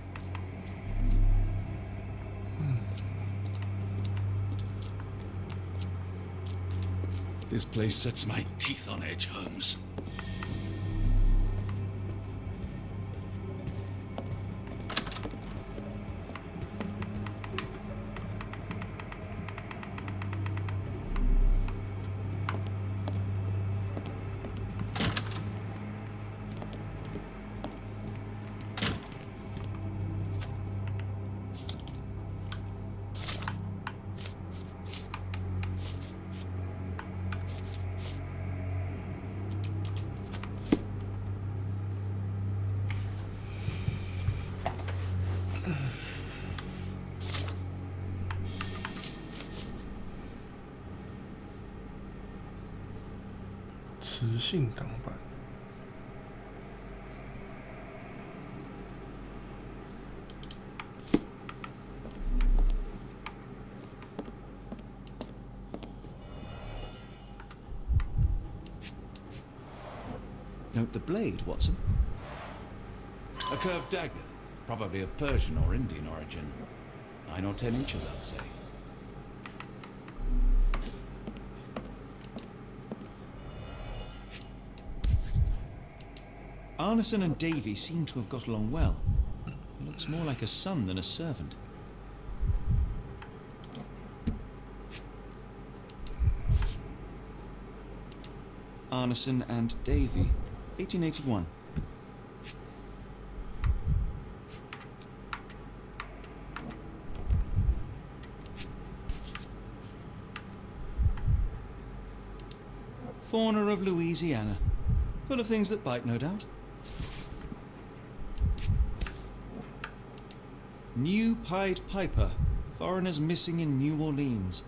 This place sets my teeth on edge, Holmes.磁性挡板。Note the blade, Watson. A curved dagger, probably of Persian or Indian origin. 9 or 10 inches, I'd say. Arneson and Davy seem to have got along well. He looks more like a son than a servant. Arneson and Davy, 1881. Fauna of Louisiana. Full of things that bite, no doubt. New Pied Piper. Foreigners missing in New Orleans.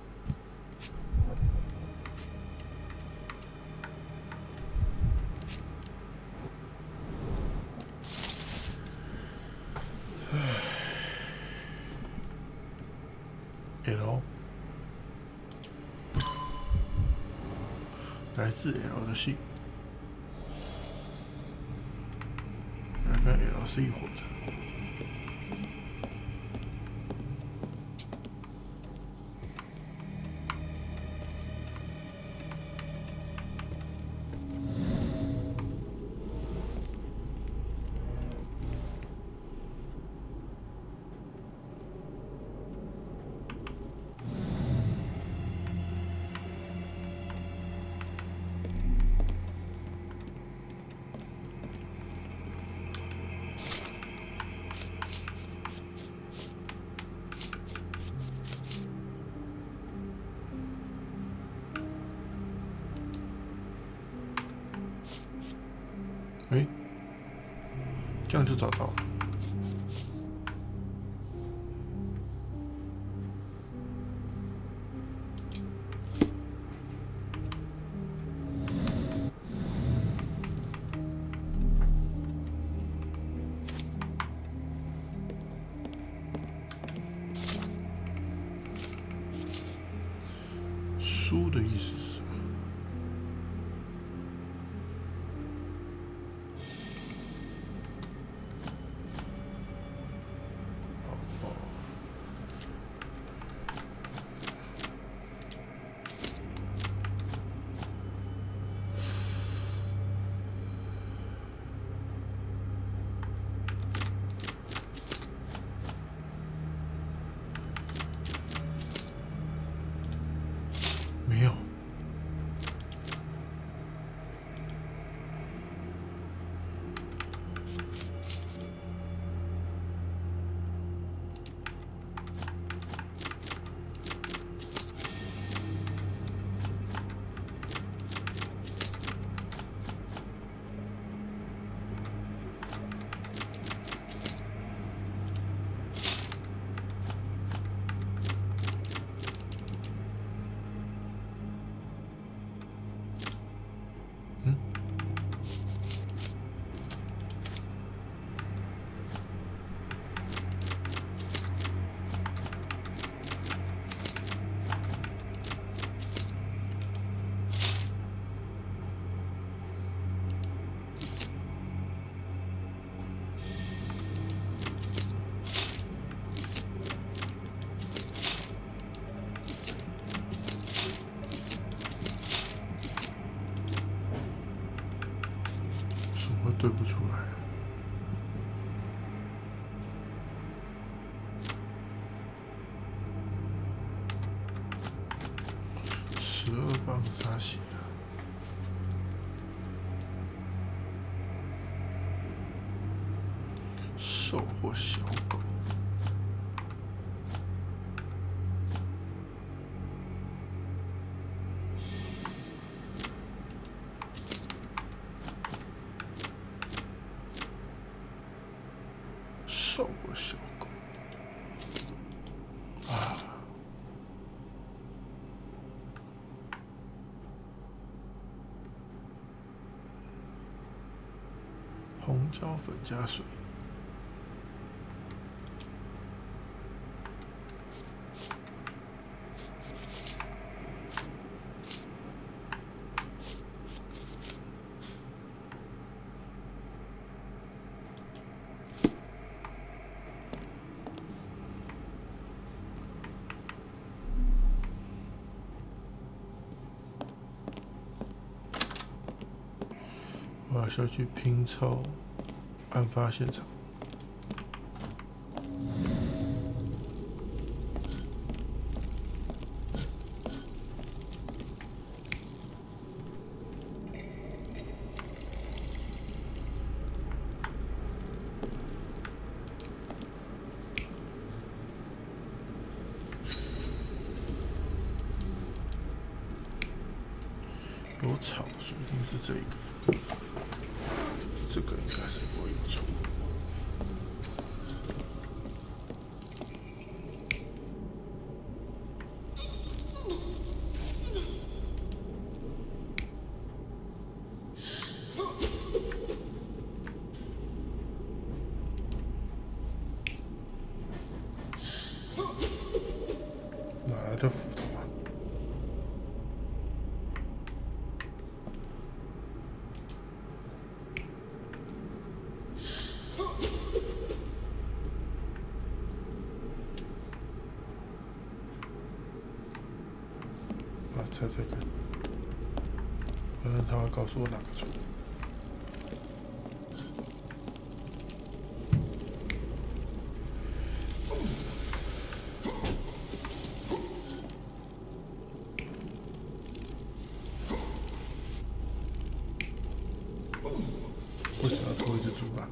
L 来自 L 的信，来看 L 是一伙的。哎，这样就找到了。书的意思是什么？没有。对不出来。12磅他写的。兽或小狗。兽或小狗啊，红椒粉加水。我要下去拼凑案发现场。有草，所以一定是这一个。这个应该是不会有错。哪来的斧头啊？猜猜看，他会告诉我哪个错。为什么要拖一只猪啊？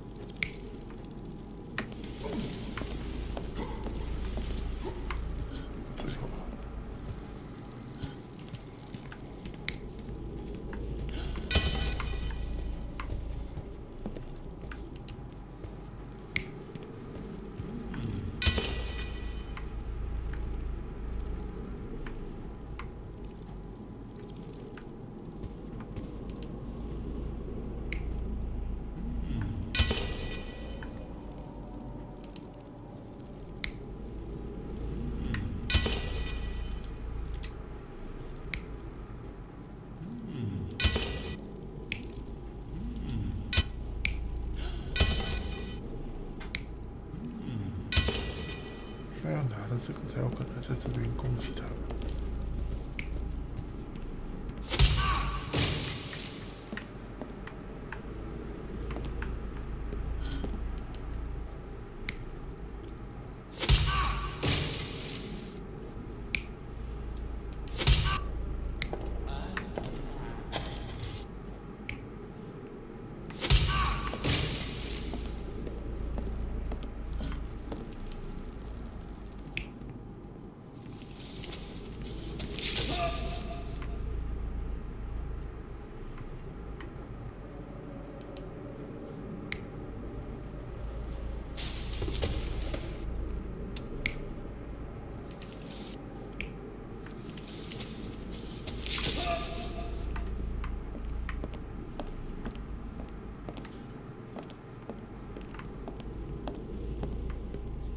最后。他要拿了这个，才有可能在这边攻击他。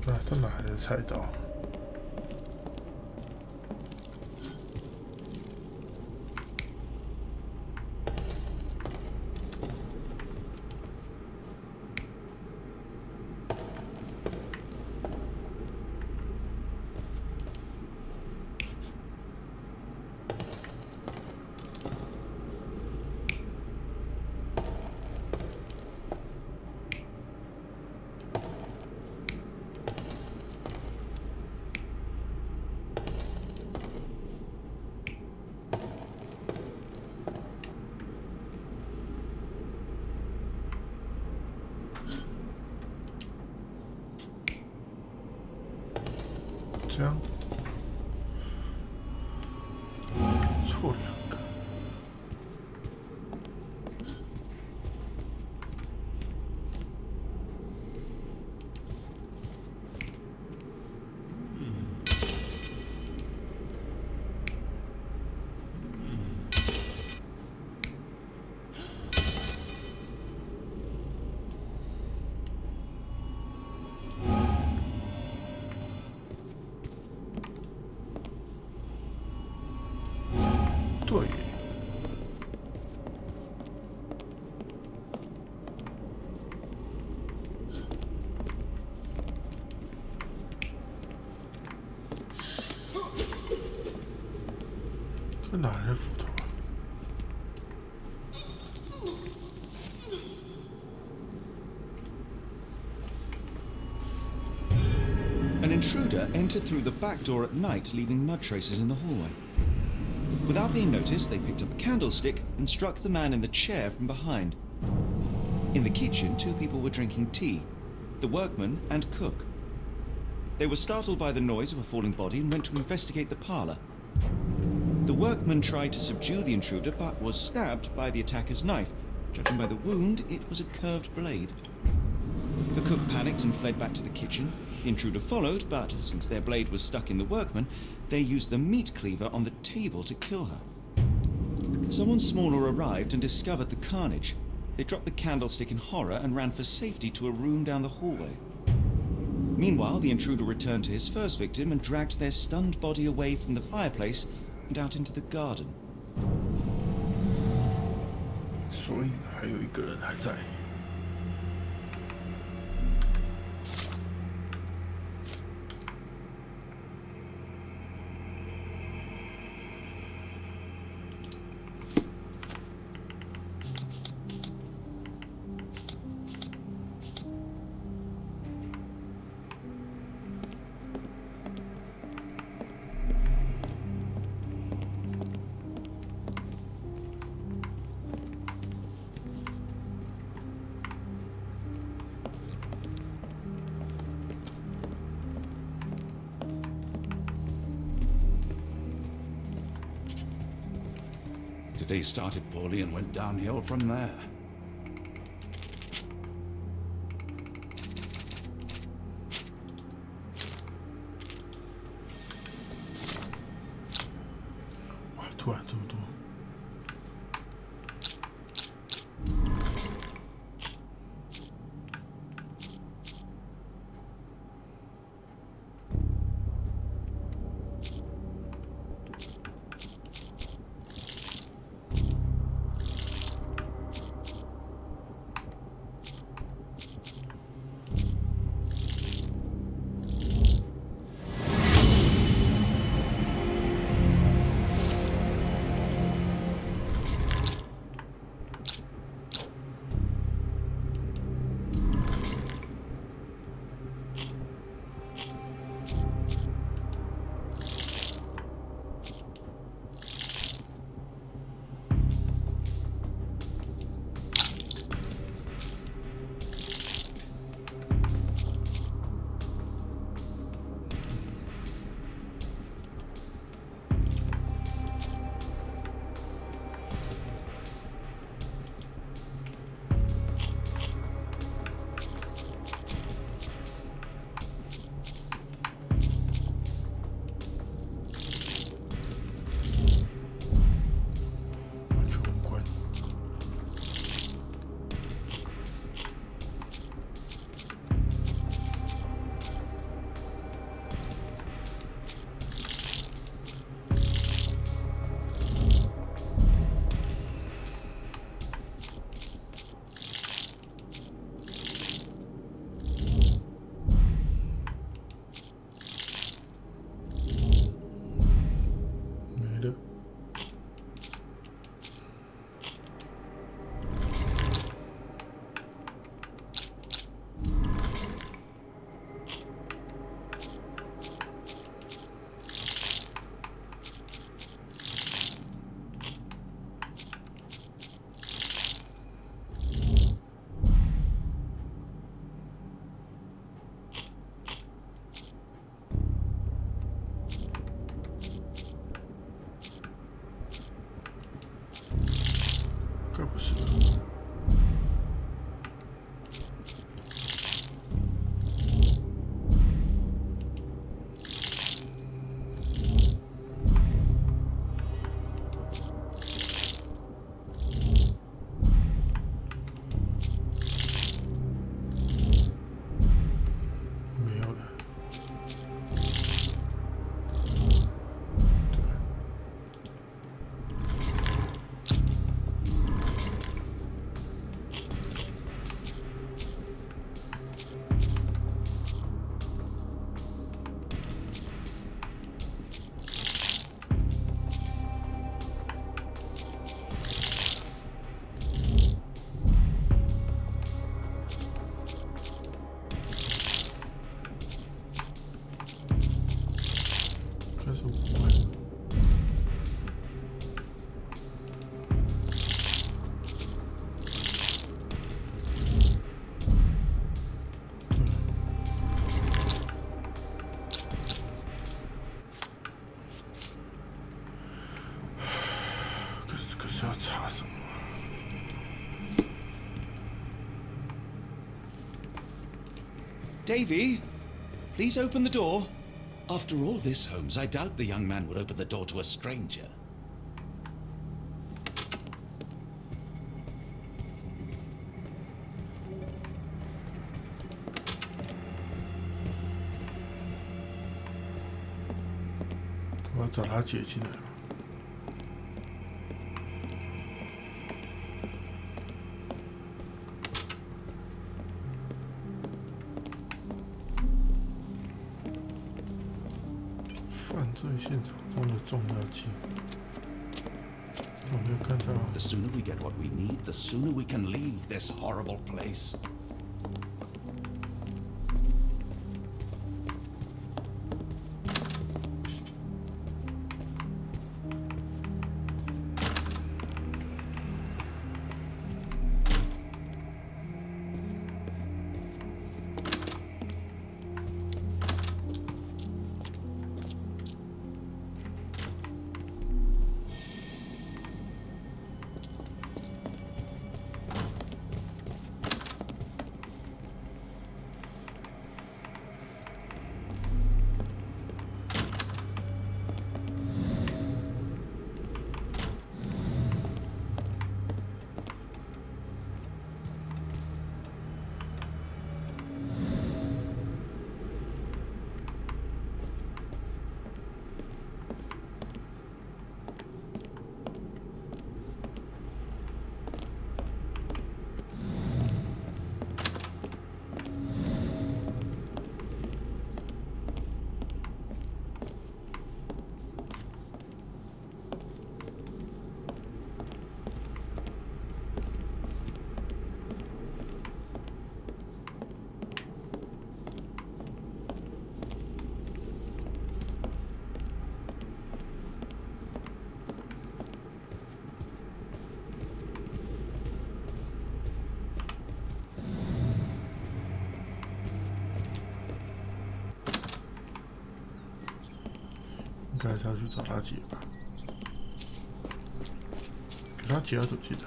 啊，这哪来的菜刀？这样错两个。对，这哪来的斧头啊？ An intruder entered through the back door at night, leaving mud traces in the hallway. Without being noticed, they picked up a candlestick and struck the man in the chair from behind. In the kitchen, 2 people were drinking tea, the workman and cook. They were startled by the noise of a falling body and went to investigate the parlor. The workman tried to subdue the intruder but was stabbed by the attacker's knife. Judging by the wound, it was a curved blade. The cook panicked and fled back to the kitchen. The intruder followed, but since their blade was stuck in the workman, they used the meat cleaver on the table to kill her. Someone smaller arrived and discovered the carnage. They dropped the candlestick in horror and ran for safety to a room down the hallway. Meanwhile, the intruder returned to his first victim and dragged their stunned body away from the fireplace and out into the garden. 所以还有一个人还在。Today started poorly and went downhill from there. Wow, 突然这么多。Davy, please open the door. After all this, Holmes, I doubt the young man would open the door to a stranger.我要找他姐进来了。犯罪现场中的重要记录，我没有看到。The sooner we get what we need, the sooner we can leave this horrible place.应该是要去找他姐吧？可他姐要怎么进来？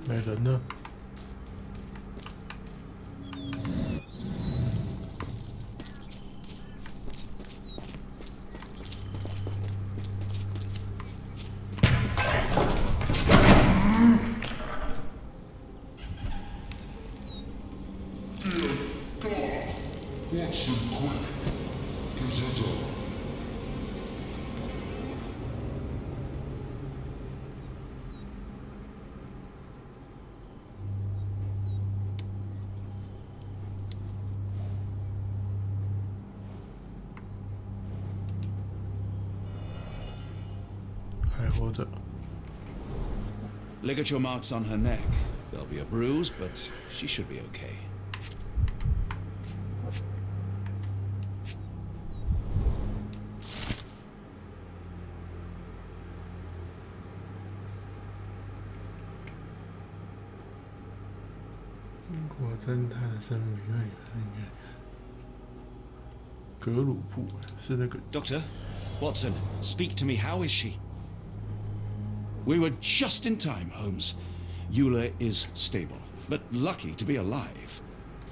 没人呢。还活着。 Ligature marks on her neck. There'll be a bruise, but she should be okay. Doctor, Watson, speak to me. How is she? We were just in time, Holmes. Eula is stable, but lucky to be alive.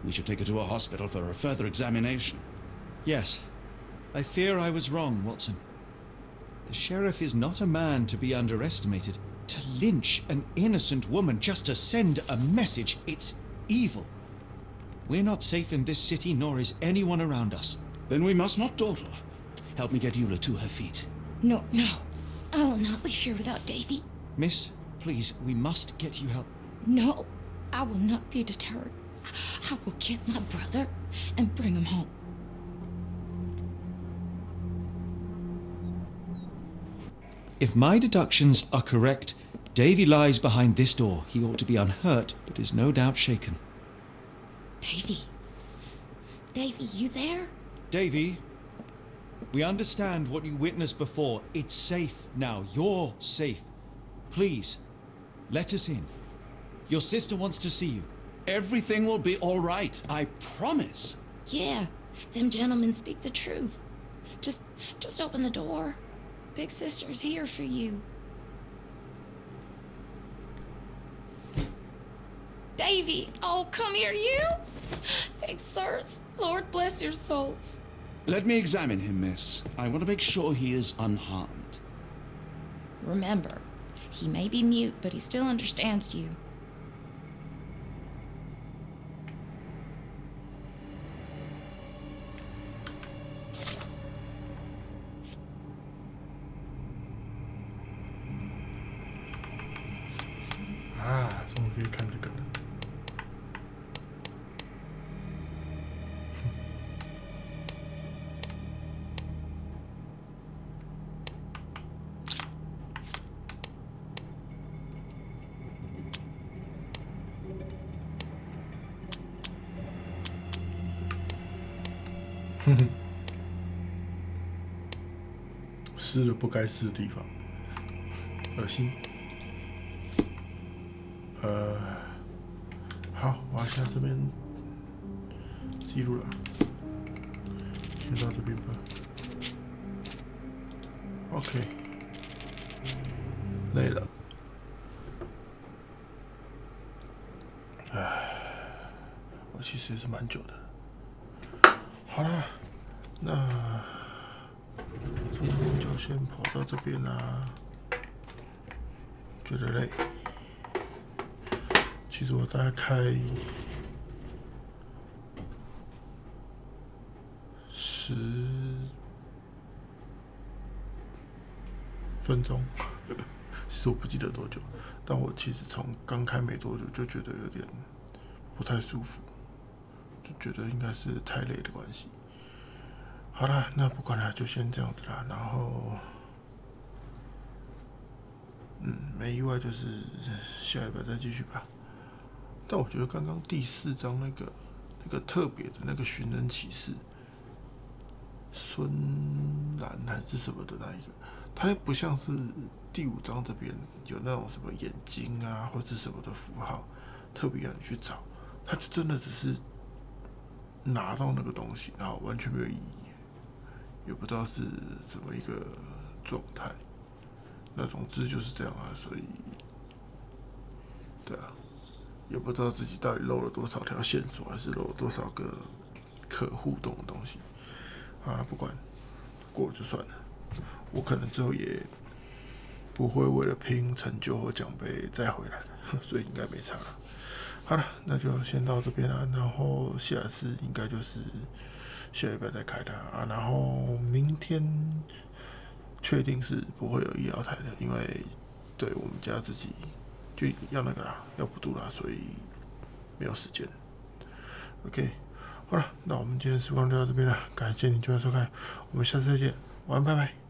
We should take her to a hospital for a further examination. Yes. I fear I was wrong, Watson. The sheriff is not a man to be underestimated. To lynch an innocent woman just to send a message, it's evil. We're not safe in this city, nor is anyone around us. Then we must not dawdle. Help me get Eula to her feet. No, no. I will not leave here without Davy. Miss, please, we must get you help. No, I will not be deterred. I will get my brother and bring him home. If my deductions are correct, Davy lies behind this door. He ought to be unhurt, but is no doubt shaken. Davy? Davy, you there? Davy, we understand what you witnessed before. It's safe now. You're safe. Please, let us in. Your sister wants to see you. Everything will be all right. I promise. Yeah, them gentlemen speak the truth. Just open the door. Big sister's here for you. Davy! Oh, come here, you! Thanks, sirs. Lord bless your souls. Let me examine him, miss. I want to make sure he is unharmed. Remember, he may be mute, but he still understands you.啊，终于可以看这个了。哼哼，湿了不该湿的地方，恶心。好，我要现在这边记录了，先到这边吧。OK， 累了。我其实也是蛮久的。好啦，那今天就先跑到这边啦。觉得累。其实我大概开10分钟，其实我不记得多久，但我其实从刚开没多久就觉得有点不太舒服，就觉得应该是太累的关系。好啦，那不管了，就先这样子啦。然后，没意外就是下礼拜再继续吧。但我觉得刚刚第4章那个特别的那个寻人启事，孙兰还是什么的那一个，它不像是第5章这边有那种什么眼睛啊或是什么的符号，特别让你去找，它就真的只是拿到那个东西，然后完全没有意义，也不知道是怎么一个状态。那总之就是这样啊，所以，对啊。也不知道自己到底漏了多少条线索，还是漏了多少个可互动的东西。啊，不管，过了就算了。我可能之后也不会为了拼成就或奖杯再回来，所以应该没差了。好了，那就先到这边了。然后下次应该就是下礼拜再开它啊。然后明天确定是不会有医疗台的，因为对我们家自己。就要那个啦，要补读啦，所以没有时间。OK， 好了，那我们今天时光就到这边了，感谢你今晚收看，我们下次再见，晚安，拜拜。